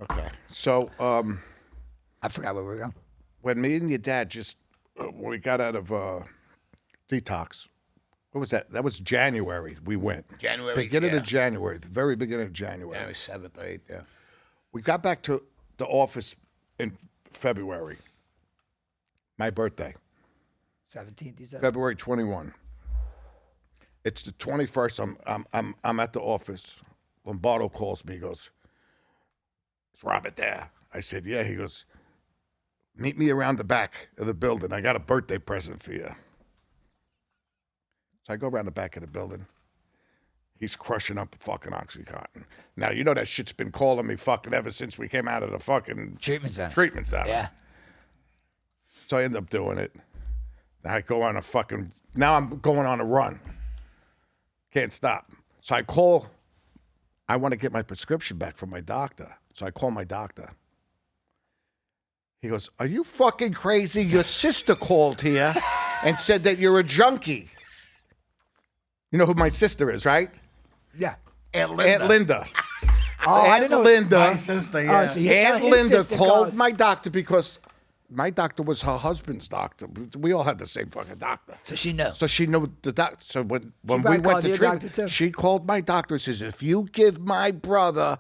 Okay. So I forgot where we were going. when me and your dad just when we got out of detox, what was that? That was January. We went. January, Beginning yeah. of January, the very beginning of January. January 7th or 8th, yeah. We got back to the office in February. My birthday, 17th, you said? February 21. It's the 21st. I'm at the office. Lombardo calls me. He goes, "Is Robert there?" I said, "Yeah." He goes, "Meet me around the back of the building. I got a birthday present for you." So I go around the back of the building. He's crushing up fucking Oxycontin. Now, you know that shit's been calling me fucking ever since we came out of the fucking Treatment center. treatment center. Yeah. So I end up doing it. Now I go on a fucking, now I'm going on a run. Can't stop. So I call, I want to get my prescription back from my doctor. So I call my doctor. He goes, "Are you fucking crazy? Your sister called here and said that you're a junkie." You know who my sister is, right? Yeah. Aunt Linda. Aunt Linda. I Aunt didn't know. Linda. My sister, yeah. Oh, so you- Aunt his Linda sister called my doctor because my doctor was her husband's doctor. We all had the same fucking doctor. So she knew. So she knew the doctor. So when we probably went called to your treatment, doctor, too. she called my doctor and says, if you give my brother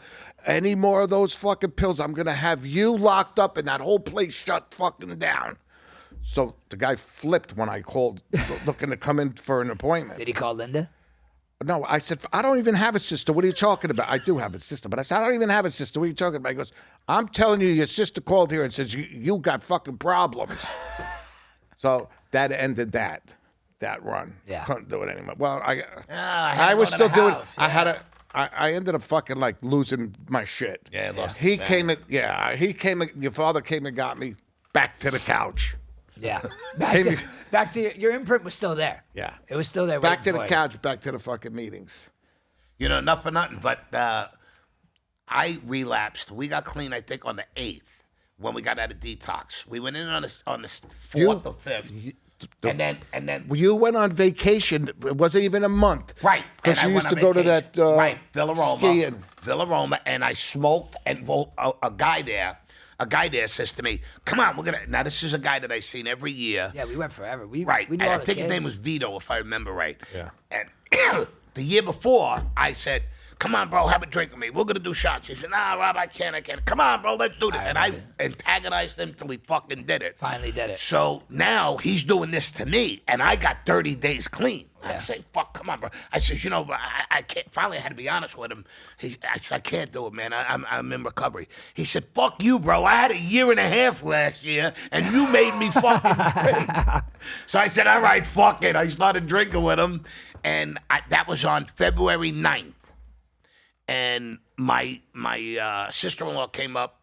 any more of those fucking pills, I'm going to have you locked up and that whole place shut fucking down. So the guy flipped when I called looking to come in for an appointment. Did he call Linda? No, I said, I don't even have a sister. What are you talking about? I do have a sister, but I said, I don't even have a sister. What are you talking about? He goes, I'm telling you, your sister called here and says, you got fucking problems. So that ended that run. Yeah. Couldn't do it anymore. Well, I had I to was go to still the doing, house, I ended up fucking like losing my shit. Yeah, lost He his came your father came and got me back to the couch. Yeah. Hey, Back to your imprint was still there. Yeah. It was still there. Back to waiting the for you. couch, back to the fucking meetings. You know, not for nothing, but I relapsed. We got clean, I think, on the 8th when we got out of detox. We went in on the 4th or 5th. And then You went on vacation. It wasn't even a month. right. Because and I you used went to on go to vacation. that right, Villa Roma. skiing. Villa Roma, and I smoked, and a guy there says to me, come on, we're going to, now this is a guy that I seen every year. Yeah, we went forever. Right, We knew and all I the think his name kids. was Vito, if I remember right. Yeah. And the year before, I said, come on, bro, have a drink with me. We're going to do shots. He said, nah, Rob, I can't. Come on, bro, let's do this. And I antagonized him till he fucking did it. Finally did it. So now he's doing this to me, and I got 30 days clean. I'm saying, fuck, come on, bro. I says, you know, I can't. Finally, I had to be honest with him. I said, I can't do it, man. I'm in recovery. He said, fuck you, bro. I had a year and a half last year, and you made me fucking drink. So I said, all right, fuck it. I started drinking with him, and that was on February 9th. And my sister-in-law came up,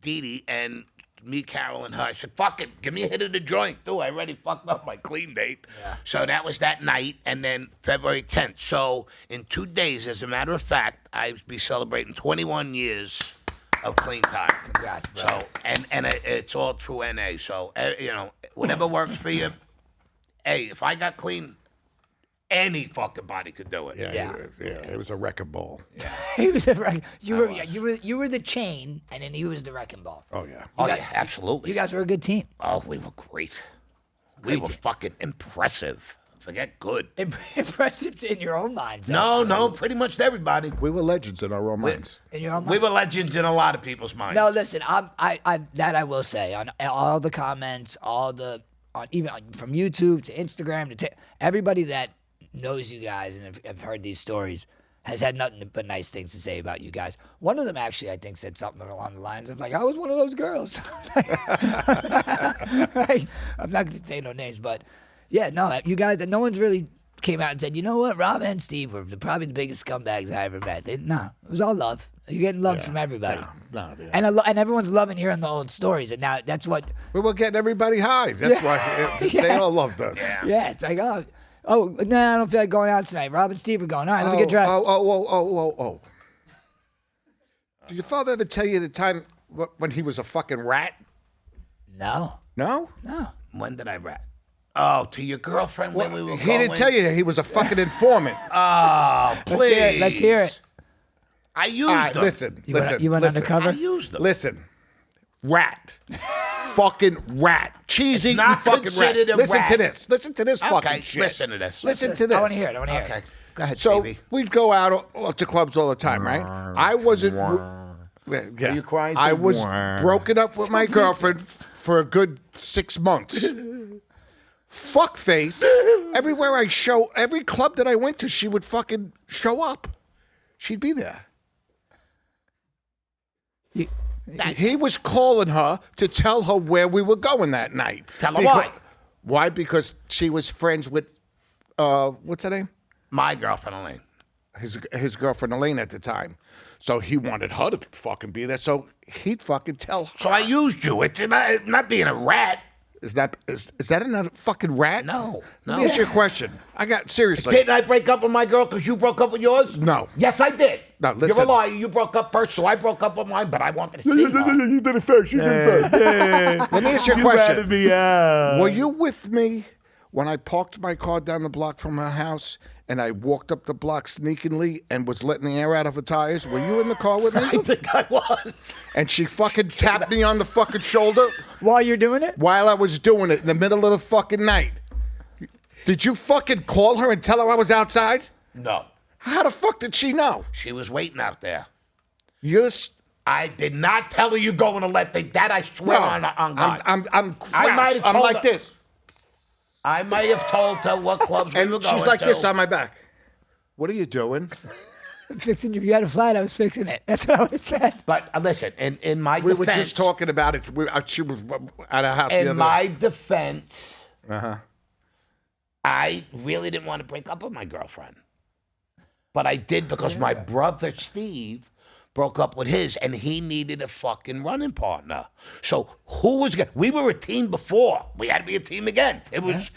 Dee Dee, and me, Carol, and her. I said, fuck it, give me a hit of the joint. Dude, I already fucked up my clean date. Yeah. So that was that night, and then February 10th. So in 2 days, as a matter of fact, I'll be celebrating 21 years of clean time. Congrats, bro. So, and it's all through NA. So, you know, whatever works for you. Hey, if I got clean, any fucking body could do it. Yeah. It was a wrecking ball. He was a wreck. You were the chain, and then he was the wrecking ball. Oh, yeah. Oh, yeah, absolutely. You guys were a good team. Oh, we were great. We were fucking impressive. Forget good. Impressive in your own minds. No, pretty much to everybody. We were legends in our own minds. In your own We minds. were legends in a lot of people's minds. No, listen. I will say on all the comments, even from YouTube to Instagram to everybody that knows you guys and have heard these stories has had nothing but nice things to say about you guys. One of them actually, I think, said something along the lines of like, "I was one of those girls." Right? I'm not going to say no names, but yeah, no, you guys. No one's really came out and said, "You know what? Rob and Steve were probably the biggest scumbags I ever met." It was all love. You're getting love from everybody. No, yeah. And everyone's loving hearing their own stories, and now that's what. We were getting everybody high. That's why they all loved us. Yeah, it's like, oh, no, I don't feel like going out tonight. Rob and Steve are going. All right, let me get dressed. Oh. Did your father ever tell you the time when he was a fucking rat? No. No? When did I rat? Oh, to your girlfriend when we were He going? didn't tell you that he was a fucking informant. Oh, please. Let's hear it. I used All right, them. listen. You went listen. undercover? I used them. Listen. Rat. Fucking rat. Cheesy, It's not you fucking rat. considered a Listen rat. to this. Listen to this Okay, fucking shit. listen to this. Listen to this. I want to hear it. Okay, go ahead, So Stevie. we'd go out to clubs all the time, right? I wasn't. Yeah. you crying? I was broken up with my girlfriend for a good 6 months. Fuckface. Everywhere every club that I went to, she would fucking show up. She'd be there. He was calling her to tell her where we were going that night. Tell her why. Why? Because she was friends with, what's her name? My girlfriend, Elaine. His girlfriend Elaine at the time. So he wanted her to fucking be there. So he'd fucking tell her. So I used you. It's not being a rat. Is that another fucking rat? No. Let me ask you a question. Seriously. Didn't I break up with my girl because you broke up with yours? No. Yes, I did. No, You're a listen. liar. You broke up first, so I broke up with mine, but I wanted to see her. You did it first. You did it first. Let me ask you a question. Be out. Were you with me when I parked my car down the block from her house and I walked up the block sneakingly and was letting the air out of her tires. Were you in the car with me? I think I was. And she fucking tapped me on the fucking shoulder While you're doing it? while I was doing it in the middle of the fucking night. Did you fucking call her and tell her I was outside? No. How the fuck did she know? She was waiting out there. You're I did not tell her you're going to let that I swear on God. I'm I might crouched. have I'm told like her- this. I might have told her what clubs we were And going she's like to. this on my back. What are you doing? Fixing, if you had a flat, I was fixing it. That's what I would have said. But listen, in my We defense, were just talking about it. She was at our house the in other my defense, Uh-huh. I really didn't want to break up with my girlfriend. But I did because my brother Steve broke up with his and he needed a fucking running partner. So who was going we were a team before. We had to be a team again. It was,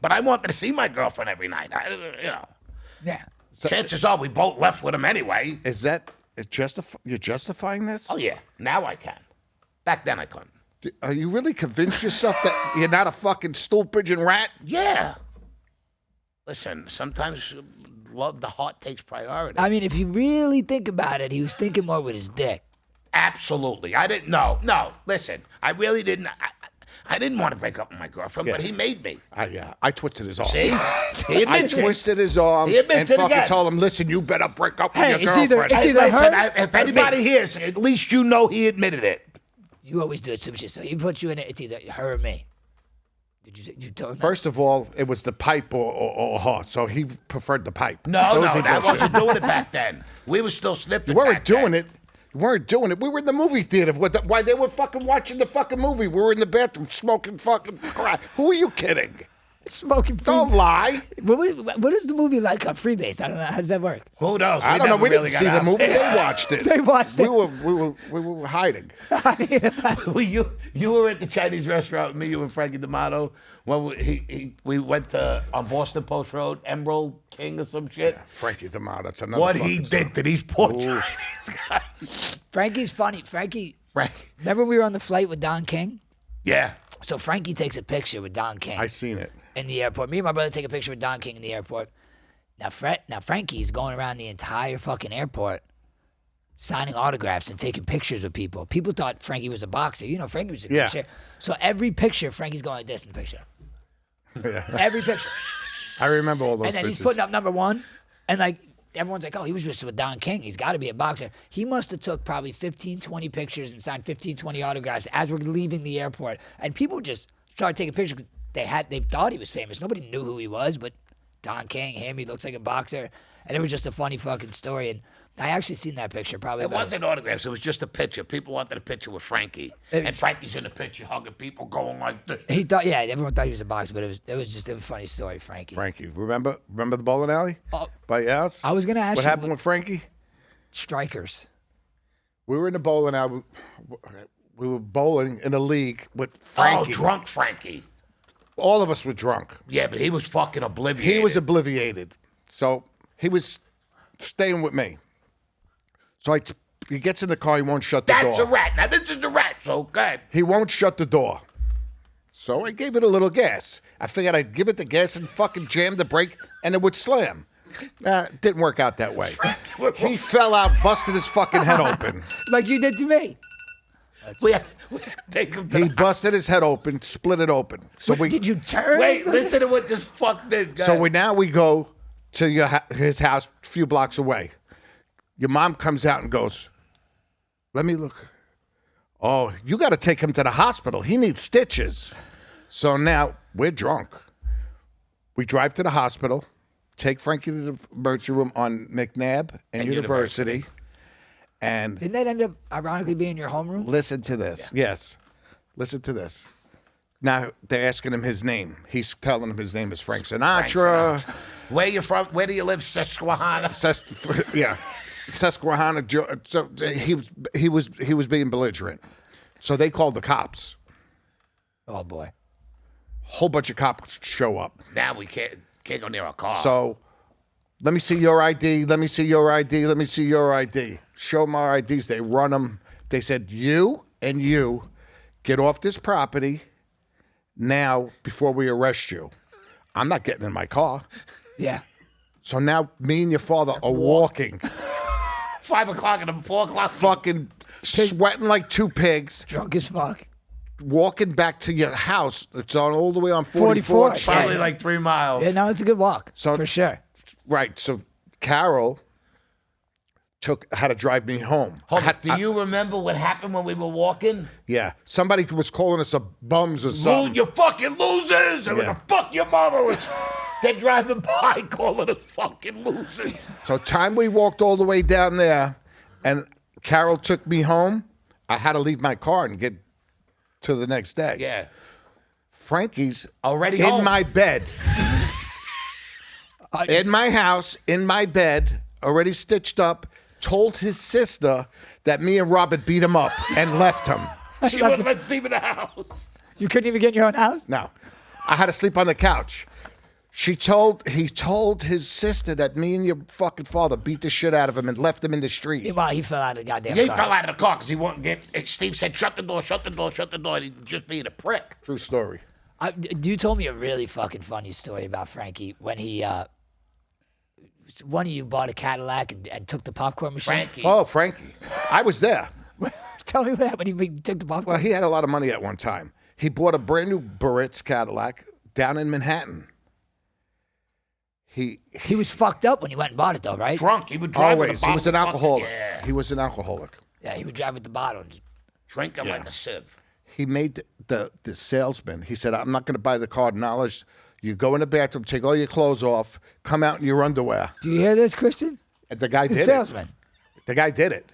but I wanted to see my girlfriend every night. Yeah. Chances are we both left with him anyway. Is that you're justifying this? Oh yeah, now I can. Back then I couldn't. Are you really convinced yourself that you're not a fucking stool pigeon rat? Yeah. Listen, sometimes love, the heart takes priority. I mean, if you really think about it, he was thinking more with his dick. Absolutely. I didn't know. No, listen, I really didn't. I didn't want to break up with my girlfriend, but Yeah. he made me. I twisted his arm. See? He I admits it. twisted his arm He admits and it fucking again. told him, listen, you better break up with Hey, your it's either- girlfriend. it's Hey, either listen, her if or anybody me. hears, at least you know he admitted it. You always do it, some shit. So he put you in it. It's either her or me. Did you tell him that? First of all, it was the pipe or her, so he preferred the pipe. No, So no, he that bullshit. wasn't doing it back then. We were still snipping. You weren't back then. doing it. You weren't doing it. We were in the movie theater. Why they were fucking watching the fucking movie. We were in the bathroom smoking fucking crack. Who are you kidding? Smoking Don't free. lie. What is the movie like on Freebase? I don't know. How does that work? Who knows? I don't know. never We really didn't see got the out movie. there. They watched it. They watched it. We were hiding. You were at the Chinese restaurant with me, you and Frankie D'Amato, when we went to on Boston Post Road, Emerald King or some shit. Frankie D'Amato. That's another. What he fucking did story. to these poor Chinese guys. Frankie's funny. Frankie, Frank, remember we were on the flight with Don King? yeah. So Frankie takes a picture with Don King I seen it. in the airport. Me and my brother take a picture with Don King in the airport. Now, Frankie's going around the entire fucking airport signing autographs and taking pictures with people. People thought Frankie was a boxer. You know, Frankie was a Yeah. picture. So every picture, Frankie's going like this in the picture. Yeah. Every picture. I remember all those And then pictures. he's putting up number one. And like, everyone's like, oh, he was just with Don King. He's got to be a boxer. He must have took probably 15, 20 pictures and signed 15, 20 autographs as we're leaving the airport. And people just started taking pictures 'cause they thought he was famous. Nobody knew who he was, but Don King, he looks like a boxer. And it was just a funny fucking story. And I actually seen that picture probably. It about- wasn't autographs. It was just a picture. People wanted a picture with Frankie, and Frankie's in the picture hugging people, going like this. He thought, yeah, everyone thought he was a boxer, but it was just a funny story, Frankie. Frankie, remember the bowling alley Oh, by your house? I was gonna ask What you happened with Frankie? strikers. We were in the bowling alley. We were bowling in a league with Oh, Frankie. drunk Frankie. All of us were drunk. Yeah, but he was fucking oblivious. He was obliviated. So he was staying with me. So he gets in the car. He won't shut the That's door. a rat. Now this is a rat. So good. He won't shut the door. So I gave it a little gas. I figured I'd give it the gas and fucking jam the brake and it would slam. It didn't work out that way. He fell out, busted his fucking head open. Like you did to me. We had to take him to He busted his head open, split it open. So Did you turn? Wait, listen to what this fuck did. So we go to his house a few blocks away. Your mom comes out and goes, let me look. Oh, you got to take him to the hospital. He needs stitches. So now we're drunk. We drive to the hospital, take Frankie to the emergency room on McNabb and University. And Didn't that end up ironically being your homeroom? listen to this. Yes. Listen to this. Now they're asking him his name. He's telling them his name is Frank Sinatra. Where you from? Where do you live, Susquehanna? Susquehanna. So he was being belligerent. So they called the cops. Oh boy. Whole bunch of cops show up. Now we can't go near a car. So let me see your ID. Let me see your ID. Let me see your ID. Show them our IDs. They run them. They said, you and you get off this property now before we arrest you. I'm not getting in my car. Yeah. So now me and your father are walking, 5 o'clock and 4 o'clock. fucking sweating like two pigs, Drunk as fuck. walking back to your house. It's on all the way on 44th 44th. Street. Probably like 3 miles. Yeah, no, it's a good walk. So- for sure. Right. So Carol had to drive me home. Hold on. Do you remember what happened when we were walking? Yeah. Somebody was calling us a bums or something. You fucking losers! And Yeah. the fuck your mother was. They're driving by calling us fucking losers. So time we walked all the way down there, and Carol took me home. I had to leave my car and get to the next day. Yeah. Frankie's Already in home. my bed, in my house, in my bed, already stitched up. Told his sister that me and Robert beat him up and left him. She wouldn't let Steve in the house. You couldn't even get in your own house? No, I had to sleep on the couch. He told his sister that me and your fucking father beat the shit out of him and left him in the street. Well, he fell out of the goddamn He car. fell out of the car because he wouldn't get. Steve said, "Shut the door, shut the door, shut the door." And he just being a prick. True story. You told me a really fucking funny story about Frankie when he, one of you bought a Cadillac and took the popcorn machine. Frankie. Oh, Frankie, I was there. Tell me what happened when he took the popcorn. Well, he had a lot of money at one time. He bought a brand new Barrett's Cadillac down in Manhattan. He He was fucked up when he went and bought it, though, right? Drunk. He would drive with a always he bottle was an of fucking- alcoholic. Yeah. He was an alcoholic. Yeah, he would drive with the bottle. Drinking like a sieve. He made the salesman. He said, "I'm not going to buy the card knowledge. You go in the bathroom, take all your clothes off, come out in your underwear." Do you hear this, Christian? And the guy The did salesman. it. The guy did it.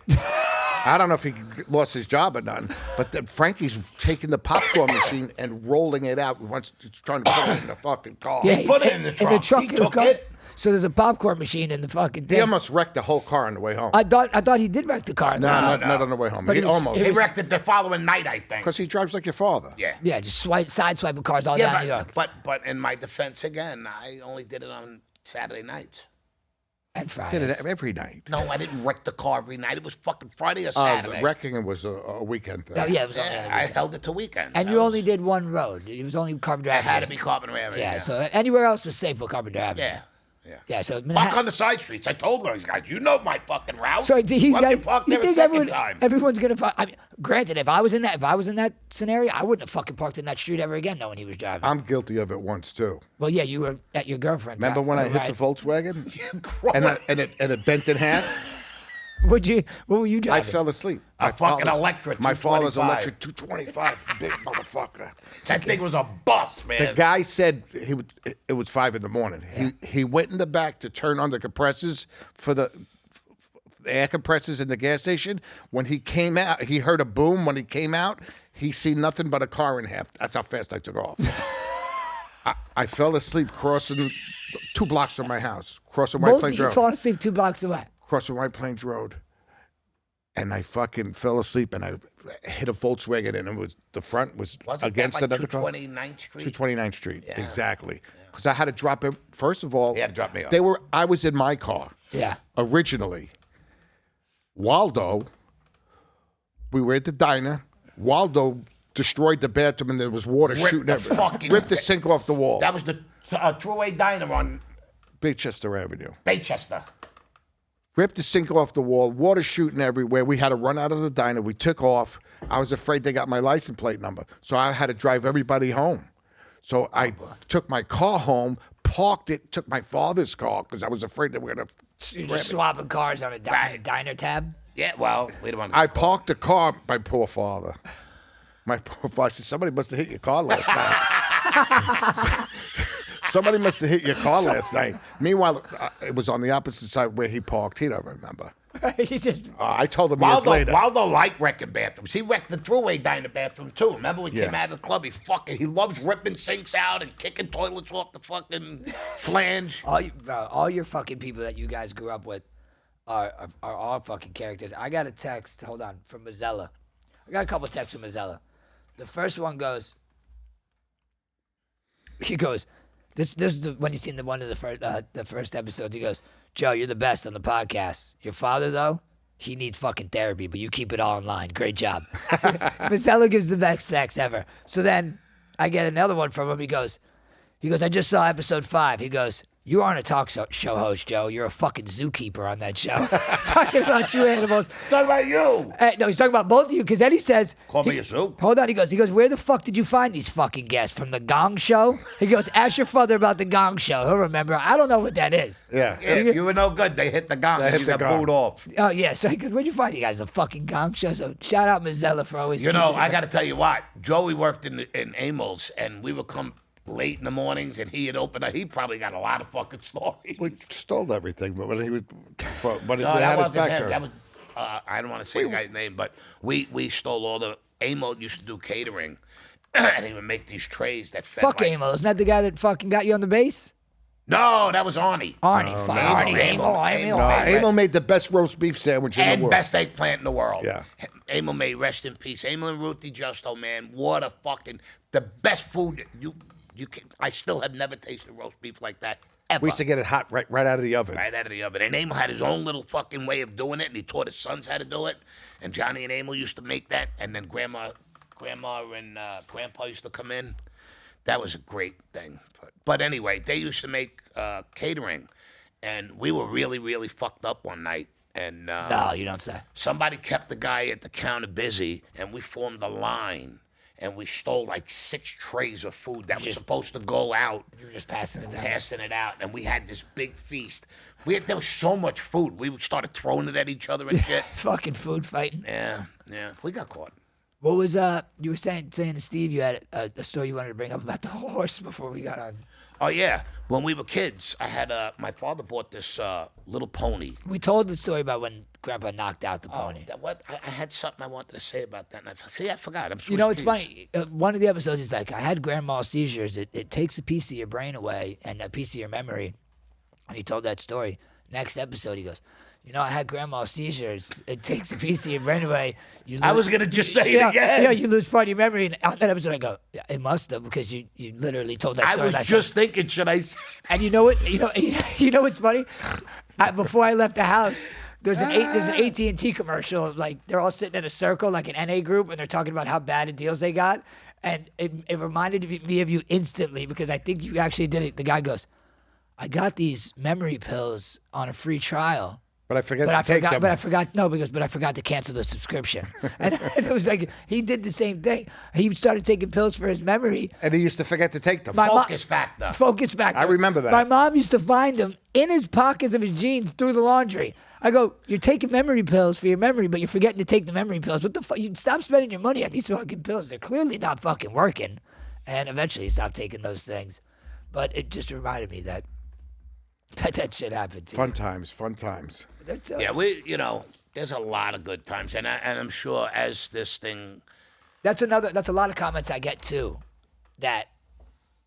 I don't know if he lost his job or nothing, but Frankie's taking the popcorn machine and rolling it out. He's trying to put it in the fucking car. Yeah, put it in the trunk. He of the took car. it. So there's a popcorn machine in the fucking He thing. almost wrecked the whole car on the way home. I thought he did wreck the car. No, not on the way home. But He it was- almost. it He was- wrecked it the following night, I think. Because he drives like your father. Yeah. Yeah, just sideswiping cars all down New York. But in my defense, again, I only did it on Saturday nights. And Did Fridays. it every night. No, I didn't wreck the car every night. It was fucking Friday or Saturday. Wrecking it was a weekend thing. Oh, yeah, it was only on Yeah, the I weekend. held it to weekend. And you only did one road. It was only Carpenter It Avenue. had to be Carpenter Avenue. Yeah, so anywhere else was safe but Carpenter Avenue. Yeah. Yeah. Yeah, so Park Manhattan. on the side streets. I told those guys, you know my fucking route. So he's Let got. me park You there a think second time. everyone's gonna? I mean, granted, if I was in that scenario, I wouldn't have fucking parked in that street ever again, knowing he was driving. I'm guilty of it once too. Well, yeah, you were at your girlfriend's. Remember house, when I hit right? the Volkswagen Grow and up. it bent in half? What were you I driving? fell asleep. A My fucking father's- Electra My father's 225. electric 225, big motherfucker. That thing was a bust, man. The guy said it was 5 a.m. He went in the back to turn on the compressors for the air compressors in the gas station. When he came out, he heard a boom. When he came out, he seen nothing but a car in half. That's how fast I took off. I fell asleep crossing 2 blocks from my house, crossing White Both of Plains you Road. falling asleep 2 blocks away. Crossing White Plains Road. And I fucking fell asleep and I hit a Volkswagen and it was the front was Wasn't against that like another car. 229th Street? 229th Street, Yeah. exactly. Because I had to drop it. First of all, He had to drop me off. I was in my car Yeah. originally. Waldo, we were at the diner. Waldo destroyed the bathroom and there was water Ripped shooting the everywhere. fucking- Ripped the sink off the wall. That was the True Diner on Baychester Avenue. Baychester. Ripped the sink off the wall, water shooting everywhere. We had to run out of the diner. We took off. I was afraid they got my license plate number. So I had to drive everybody home. So I took my car home, parked it, took my father's car because I was afraid they were going to. You're just swapping cars on a diner tab. Yeah, well, we don't want to. I parked the car, my poor father. My poor father. I said, somebody must have hit your car last night. Somebody must have hit your car last night. Meanwhile, it was on the opposite side where he parked. He don't remember. You just I told him years later. Waldo liked wrecking bathrooms. He wrecked the Thruway Diner bathroom too. Remember when he Yeah. came out of the club? He loves ripping sinks out and kicking toilets off the fucking flange. all your fucking people that you guys grew up with are all fucking characters. I got a text. Hold on, from Mazzella. I got a couple texts from Mazzella. The first one goes. He goes. This is when you seen the one of the first episodes. He goes, Joe, you're the best on the podcast. Your father though, he needs fucking therapy, but you keep it all in line. Great job. So, Mazzella gives the best text ever. So then I get another one from him. He goes, I just saw episode 5. He goes, You aren't a show host, Joe. You're a fucking zookeeper on that show. Talking about you animals. Talk about you. No, he's talking about both of you because then he says, Call me a zoo. hold on, he goes, where the fuck did you find these fucking guests? From the Gong Show? He goes, ask your father about the Gong Show. He'll remember. I don't know what that is. Yeah. Yeah, you were no good. They hit the gong. They hit You the got gong. booed off. Oh, yeah. So he goes, where'd you find you guys? The fucking Gong Show. So shout out Mazzella for always You know, keeping I it- got to tell you what. Joey worked in Amels, and we would come late in the mornings, and he had opened up. He probably got a lot of fucking stories. We stole everything, but when he was, but No, we that had a wasn't him. factor. That was, I don't want to say the guy's name, but we stole all the, Amo used to do catering, and he would make these trays that fed Fuck like, Amo. Isn't that the guy that fucking got you on the base? No, that was Arnie. Arnie. Fuck Arnie. Amo. Amo made the best roast beef sandwich in the And world. best eggplant in the world. Yeah. Amo may rest in peace. Amo and Ruthie Justo, man, what a fucking, the best food you can, I still have never tasted roast beef like that, ever. We used to get it hot right out of the oven. Right out of the oven. And Emil had his own little fucking way of doing it, and he taught his sons how to do it. And Johnny and Emil used to make that, and then Grandma and Grandpa used to come in. That was a great thing. But anyway, they used to make catering, and we were really, really fucked up one night. And No, you don't say. somebody kept the guy at the counter busy, and we formed a line, and we stole like 6 trays of food that was supposed to go out. You were just passing it down. Passing it out, and we had this big feast. There was so much food. We started throwing it at each other and shit. Fucking food fighting. Yeah. We got caught. What was you were saying to Steve you had a story you wanted to bring up about the horse before we got on. Oh yeah, when we were kids, I had my father bought this little pony. We told the story about when Grandpa knocked out the pony. I had something I wanted to say about that, and I forgot. I'm You know, it's Swiss funny. One of the episodes is like, I had grand mal seizures. It takes a piece of your brain away and a piece of your memory. And he told that story. Next episode, he goes, I had grand mal seizures. It takes a piece of your brain away. I was gonna just say it again. Yeah, you lose part of your memory. And on that episode, I go, yeah, it must have because you literally told that I story. was last just thinking, should I? And you know what? You know what's funny? Before I left the house, there's an AT&T commercial. Like they're all sitting in a circle, like an NA group, and they're talking about how bad of deals they got. And it reminded me of you instantly because I think you actually did it. The guy goes, "I got these memory pills on a free trial." But I forget But to I take forgot. them. But I forgot. No, because I forgot to cancel the subscription. And it was like he did the same thing. He started taking pills for his memory. And he used to forget to take them. My mo- Focus factor. Focus factor. I remember that. My mom used to find them in his pockets of his jeans through the laundry. I go, you're taking memory pills for your memory, but you're forgetting to take the memory pills. What the fuck? You stop spending your money on these fucking pills. They're clearly not fucking working. And eventually he stopped taking those things. But it just reminded me that shit happened to Fun you. times. That's, Yeah, there's a lot of good times, and I'm sure as this thing. That's a lot of comments I get too, that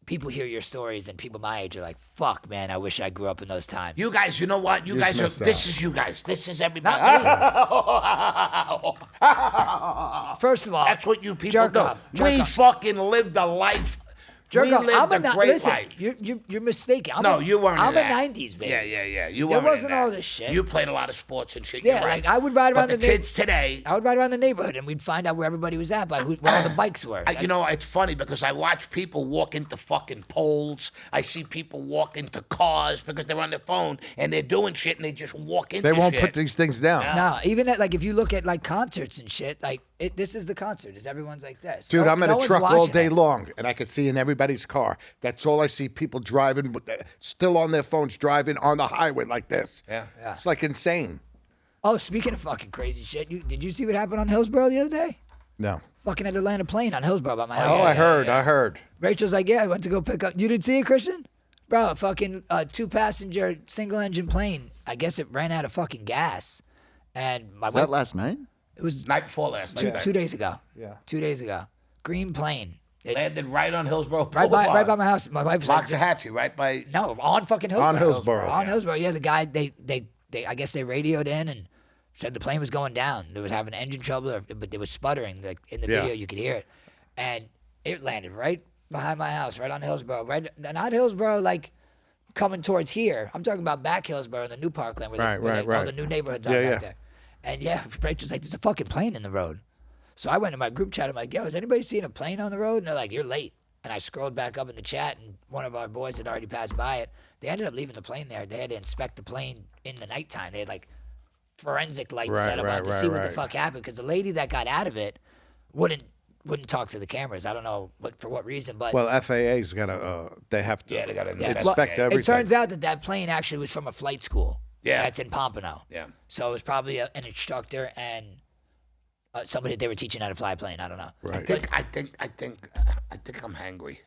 people hear your stories and people my age are like, fuck, man, I wish I grew up in those times. You guys, you know what? You You guys are. missed This out. is you guys. This is everybody. First of all, That's what you people jerk do. off, jerk We off. fucking lived a life. Jerk we off. lived a great listen, life. You're mistaken. You weren't. I'm in a that. 90s baby. Yeah. You There weren't. in wasn't that. all this shit. You played a lot of sports and shit. Yeah, You're right. like I would ride around But the the neigh- kids today. I would ride around the neighborhood and we'd find out where everybody was at by where all the bikes were. You know, it's funny because I watch people walk into fucking poles. I see people walk into cars because they're on their phone and they're doing shit and they just walk into They won't shit. put these things down. No, even at, like if you look at like concerts and shit, like this is the concert. Is everyone's like this? Dude, No- I'm in no a one's truck all watching day it. long, and I could see in everybody's car. That's all I see. People driving, still on their phones, driving on the highway like this. Yeah. It's like insane. Oh, speaking of fucking crazy shit, did you see what happened on Hillsborough the other day? No. Fucking had to land a plane on Hillsborough by my house. Oh, I heard. Rachel's like, yeah, I went to go pick up. You didn't see it, Christian? Bro, a fucking 2-passenger single-engine plane. I guess it ran out of fucking gas, and my Was wife. that last night? It was Night before last. night. 2 days ago. Yeah. 2 days ago. Green plane. It- Landed right on Hillsborough right Boulevard. by my house. My wife was like, Loxahatchee, right by. no, on fucking Hillsborough. On Hillsborough. On Hillsborough. Yeah, the guy, they I guess they radioed in and said the plane was going down. They was having engine trouble, but it was sputtering. Like in the Yeah. video, you could hear it. And it landed right behind my house, right on Hillsborough. Right, not Hillsborough, like coming towards here. I'm talking about back Hillsborough in the new Parkland, where all Right. the new neighborhoods are Yeah, back yeah. there. And yeah, Rachel's like, there's a fucking plane in the road. So I went to my group chat. I'm like, yo, has anybody seen a plane on the road? And they're like, you're late. and I scrolled back up in the chat, and one of our boys had already passed by it. They ended up leaving the plane there. They had to inspect the plane in the nighttime. They had like forensic lights Right, set up right, on to right, see what the right. fuck happened, because the lady that got out of it wouldn't talk to the cameras. I don't know for what reason, but Well, FAA's got to. They have to. Yeah, they gotta inspect Well, everything. it turns out that plane actually was from a flight school. Yeah. That's in Pompano. Yeah. So it was probably an instructor and somebody that they were teaching how to fly a plane. I don't know. Right. I think I'm hungry.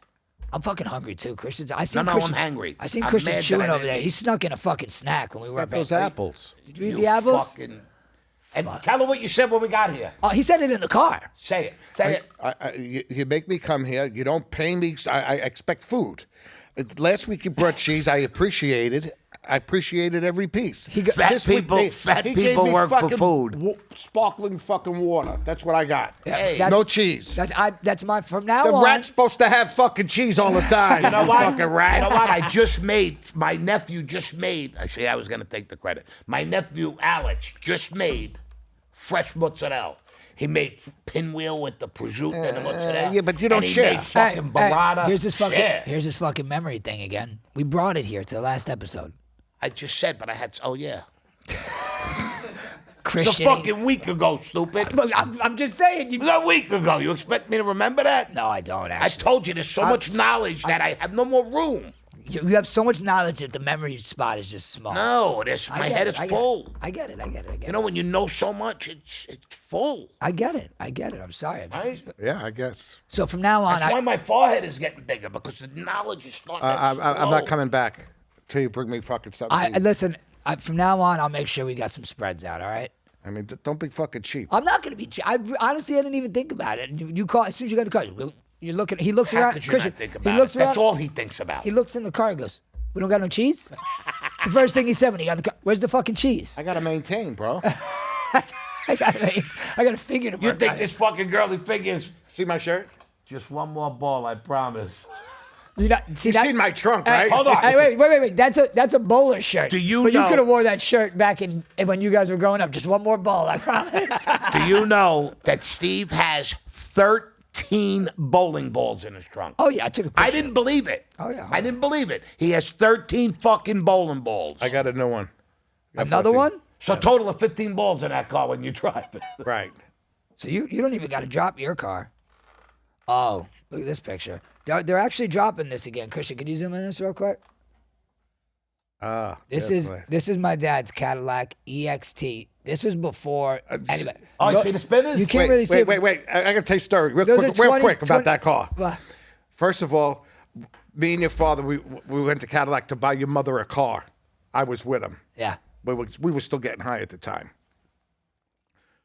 I'm fucking hungry too, Christian. I seen No, Christian, I'm hungry. I seen I'm Christian mad that chewing I over didn't there. eat. He snuck in a fucking snack when we were Got those apples. Did you eat the apples? Fucking, and tell her what you said when we got here. Oh, he said it in the car. Say it. Say it. You make me come here. You don't pay me. I expect food. Last week you brought cheese. I appreciated every piece. Fat This week fat he gave people me work for fucking food. Sparkling fucking water. That's what I got. Hey. No cheese. That's my from now The on. rat's supposed to have fucking cheese all the time. You know what? Fucking rat. You know what? My nephew just made, I say I was going to take the credit. My nephew, Alex, just made fresh mozzarella. He made pinwheel with the prosciutto and the mozzarella. yeah, but you don't and he share. made fucking burrata. Here's Share. this fucking memory thing again. We brought it here to the last episode. I just said, but I had, oh yeah. It's Christian. a fucking week ago, stupid. Look, I'm just saying. It was a week ago. You expect me to remember that? No, I don't I actually. told you there's so much knowledge that I have no more room. You have so much knowledge that the memory spot is just small. No, I my get head it, is I get it. full. I get it. You know, when you know so much, it's full. I get it. I'm sorry. Right? Yeah, I guess. So from now on, That's why my forehead is getting bigger, because the knowledge is starting to I'm not flow. coming back till you bring me fucking something. to eat. listen. From now on, I'll make sure we got some spreads out. All right. I mean, don't be fucking cheap. I'm not gonna be. Honestly, I didn't even think about it. You call as soon as you got the car. You're looking. He looks How around. could you Christian, not think he about looks it? around. That's all he thinks about. He looks in the car and goes, "We don't got no cheese." It's the first thing he said when he got the car. Where's the fucking cheese? I gotta maintain, bro. I got a figure to You work think on. this fucking girly figures? See my shirt? Just one more ball, I promise. You You've seen my trunk, right? Hold on. Hey, wait. That's a bowler shirt. Do you But know- you could have wore that shirt back in when you guys were growing up. Just one more ball, I promise. Do you know that Steve has 13 bowling balls in his trunk? Oh yeah, I took a picture. I didn't believe it. Oh, yeah. I didn't believe it. He has 13 fucking bowling balls. I got a new one. Got Another 14. one? So total of 15 balls in that car when you drive it. Right. So you don't even got to drop your car. Oh, look at this picture. They're actually dropping this again. Christian, can you zoom in this real quick? This is my dad's Cadillac EXT. This was before. Anyway, Oh, you see the spinners? you can't really see. Wait. I gotta tell you a story real Those quick, are real 20 quick about 20 that car. What? First of all, me and your father, we went to Cadillac to buy your mother a car. I was with him. Yeah. We were still getting high at the time.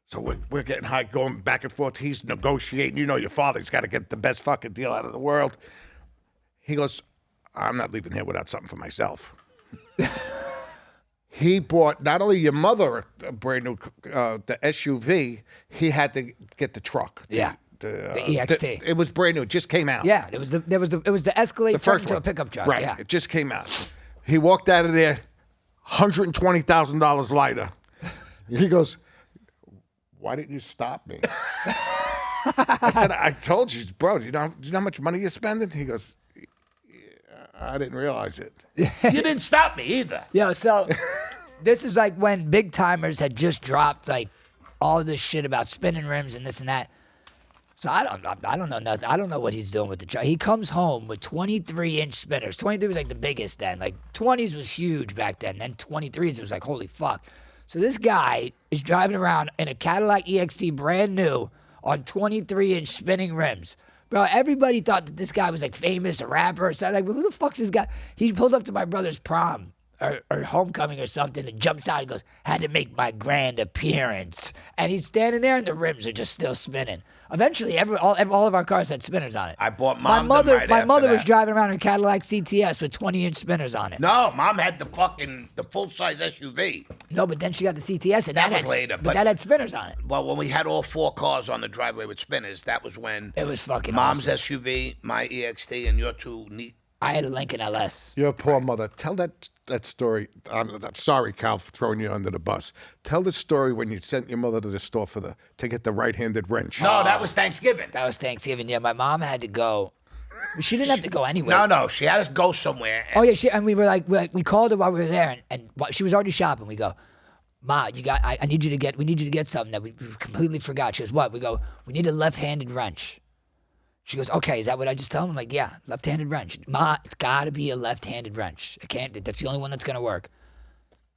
So we're getting high, going back and forth. He's negotiating. You know your father's got to get the best fucking deal out of the world. He goes, I'm not leaving here without something for myself. He bought not only your mother a brand new the SUV, he had to get the truck. Yeah. The EXT. It was brand new. It just came out. Yeah. It was the Escalade The turned first into one. a pickup truck. Right. Yeah. It just came out. He walked out of there $120,000 lighter. He goes, why didn't you stop me? I said, I told you, bro, do you know how much money you're spending? He goes, I didn't realize it. You didn't stop me either. Yo, so this is like when Big Timers had just dropped like all this shit about spinning rims and this and that. So I don't know nothing. I don't know what he's doing with the truck. He comes home with 23-inch spinners. 23 was like the biggest then. Like 20s was huge back then. Then 23s it was like holy fuck. So this guy is driving around in a Cadillac EXT brand new on 23-inch spinning rims. Bro, everybody thought that this guy was like famous, a rapper or something. Like, who the fuck's this guy? He pulls up to my brother's prom or homecoming or something and jumps out and goes, had to make my grand appearance. And he's standing there and the rims are just still spinning. Eventually, all of our cars had spinners on it. I bought my Mom mother. them right my after mother was that. driving around in a Cadillac CTS with 20-inch spinners on it. No, Mom had the full-size SUV. No, but then she got the CTS and That was had, later, but but- that had spinners on it. Well, when we had all 4 cars on the driveway with spinners, that was when It was fucking Mom's awesome. SUV, my EXT, and your 2 neat. I had a Lincoln LS. Your poor mother. Tell that story. Sorry, Cal, for throwing you under the bus. Tell the story when you sent your mother to the store to get the right-handed wrench. No, that was Thanksgiving. That was Thanksgiving. Yeah, my mom had to go. She didn't have to go anywhere. No, she had us go somewhere. Oh yeah, and we called her while we were there, and she was already shopping. We go, Ma, I need you to get. We need you to get something that we completely forgot. She goes, what? We go, we need a left-handed wrench. She goes, okay, is that what I just told him? I'm like, yeah, left-handed wrench. Ma, it's got to be a left-handed wrench. I can't. That's the only one that's gonna work.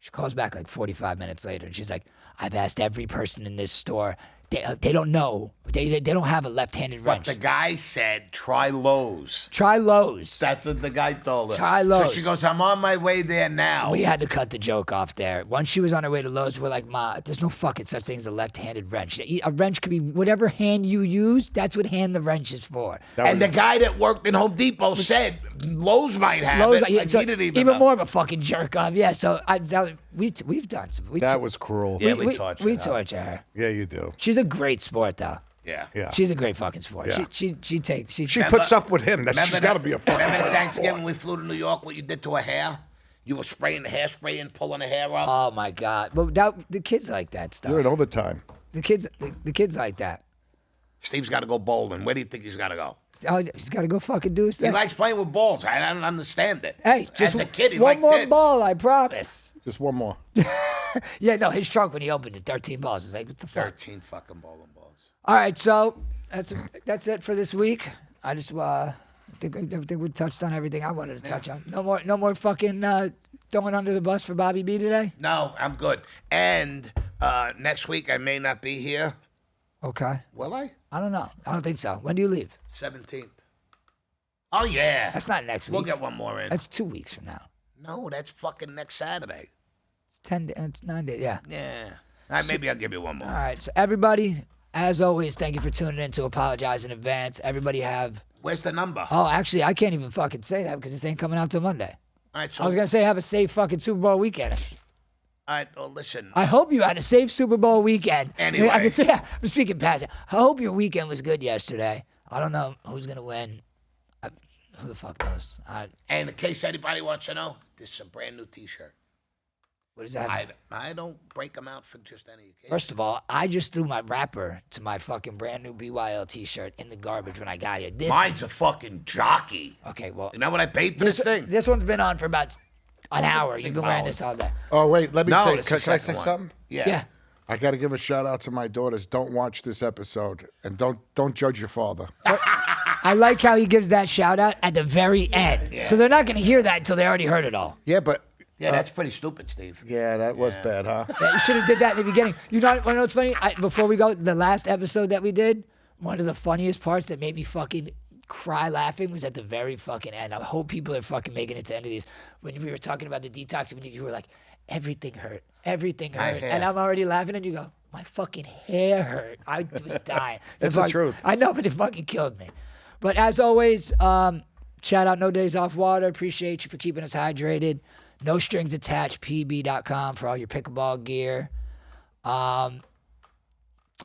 She calls back like 45 minutes later, and she's like, I've asked every person in this store. They don't know. They don't have a left-handed But wrench. the guy said, try Lowe's. Try Lowe's. That's what the guy told her. Try Lowe's. So she goes, I'm on my way there now. We had to cut the joke off there. Once she was on her way to Lowe's, we're like, Ma, there's no fucking such thing as a left-handed wrench. A wrench could be whatever hand you use. That's what hand the wrench is for. And the guy that worked in Home Depot said Lowe's might have it. yeah, Like, so he didn't even even know. more of a fucking jerk off. Yeah, so we've done some. That was cruel. Yeah, we torture we her. torture her. Yeah, you do. She's a great sport, though. Yeah. Yeah. She's a great fucking sport. Yeah. She She puts up with him. She's got to be a fucking. Remember Thanksgiving we flew to New York, what you did to her hair? You were spraying the hairspray and pulling the hair up. Oh my God. Well, the kids like that stuff. You're in overtime. The kids like that. Steve's got to go bowling. Where do you think he's got to go? Oh, he's got to go fucking do his He thing. likes playing with balls. I don't understand it. Hey, just As a kid, he one liked more kids. ball, I promise. Just one more. Yeah, no, his trunk when he opened it, 13 balls. It's like, what the fuck? 13 fucking bowling balls. All right, so that's it for this week. I just think we touched on everything I wanted to touch on. No more fucking throwing under the bus for Bobby B today. No, I'm good. And next week I may not be here. Okay. Will I? I don't know. I don't think so. When do you leave? 17th. Oh, yeah. That's not next week. We'll get one more in. That's 2 weeks from now. No, that's fucking next Saturday. It's 10. It's 9 days. Yeah. Yeah. All right, maybe I'll give you one more. All right. So everybody, as always, thank you for tuning in. To apologize in advance. Everybody have. Where's the number? Oh, actually, I can't even fucking say that because this ain't coming out till Monday. All right, so I was gonna say have a safe fucking Super Bowl weekend. all right, well, listen. I hope you had a safe Super Bowl weekend. Anyway. I can say, yeah, I'm speaking past it. I hope your weekend was good yesterday. I don't know who's gonna win. Who the fuck knows? And in case anybody wants to know, this is a brand new T-shirt. What does that mean? I don't break them out for just any occasion. First of all, I just threw my wrapper to my fucking brand new BYL T-shirt in the garbage when I got here. Mine's a fucking jockey. Okay, well, You know what I paid for this thing? this one's been on for about an hour. You've been wearing this all day. Oh wait, let me No, say. this Can is the I say second one. something? Yeah. I got to give a shout out to my daughters. Don't watch this episode, and don't judge your father. I like how he gives that shout out at the very end. So they're not gonna hear that until they already heard it all. Yeah, but Yeah, that's pretty stupid, Steve. yeah, that was bad, huh? Yeah, you should have did that in the beginning. You know what's funny? Before we go, the last episode that we did, one of the funniest parts that made me fucking cry laughing was at the very fucking end. I hope people are fucking making it to the end of these. When we were talking about the detox, when you were like, everything hurt. Everything hurt. hair. And I'm already laughing and you go, my fucking hair hurt. I was dying. It's the truth. I know, but it fucking killed me. But as always, shout out No Days Off Water. Appreciate you for keeping us hydrated. No strings attached, pb.com for all your pickleball gear.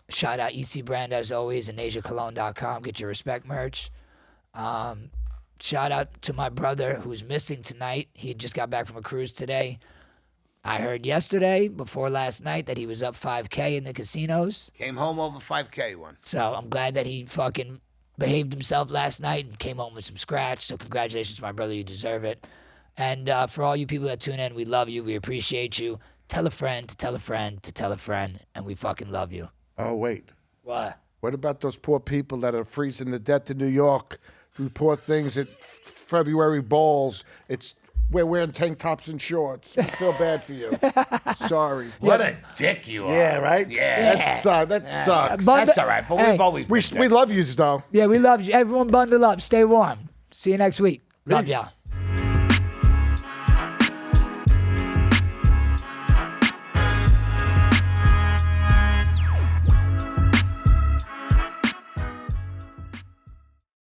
Shout out EC Brand as always and AsiaCologne.com. Get your respect merch. Shout out to my brother who's missing tonight. He just got back from a cruise today. I heard yesterday, before last night, that he was up 5K in the casinos. Came home over 5K one. So I'm glad that he fucking behaved himself last night and came home with some scratch. So congratulations, my brother. You deserve it. And for all you people that tune in, we love you. We appreciate you. Tell a friend to tell a friend to tell a friend. And we fucking love you. Oh wait, What? what about those poor people that are freezing to death in New York? Who poor things at February balls. We're wearing tank tops and shorts. I feel bad for you. Sorry. What a dick you are. Yeah, right. Yeah. That sucks. But- That's all right, but Hey, we've always We been we love yous though. Yeah, we love you. Everyone bundle up. Stay warm. See you next week. Love Peace. y'all.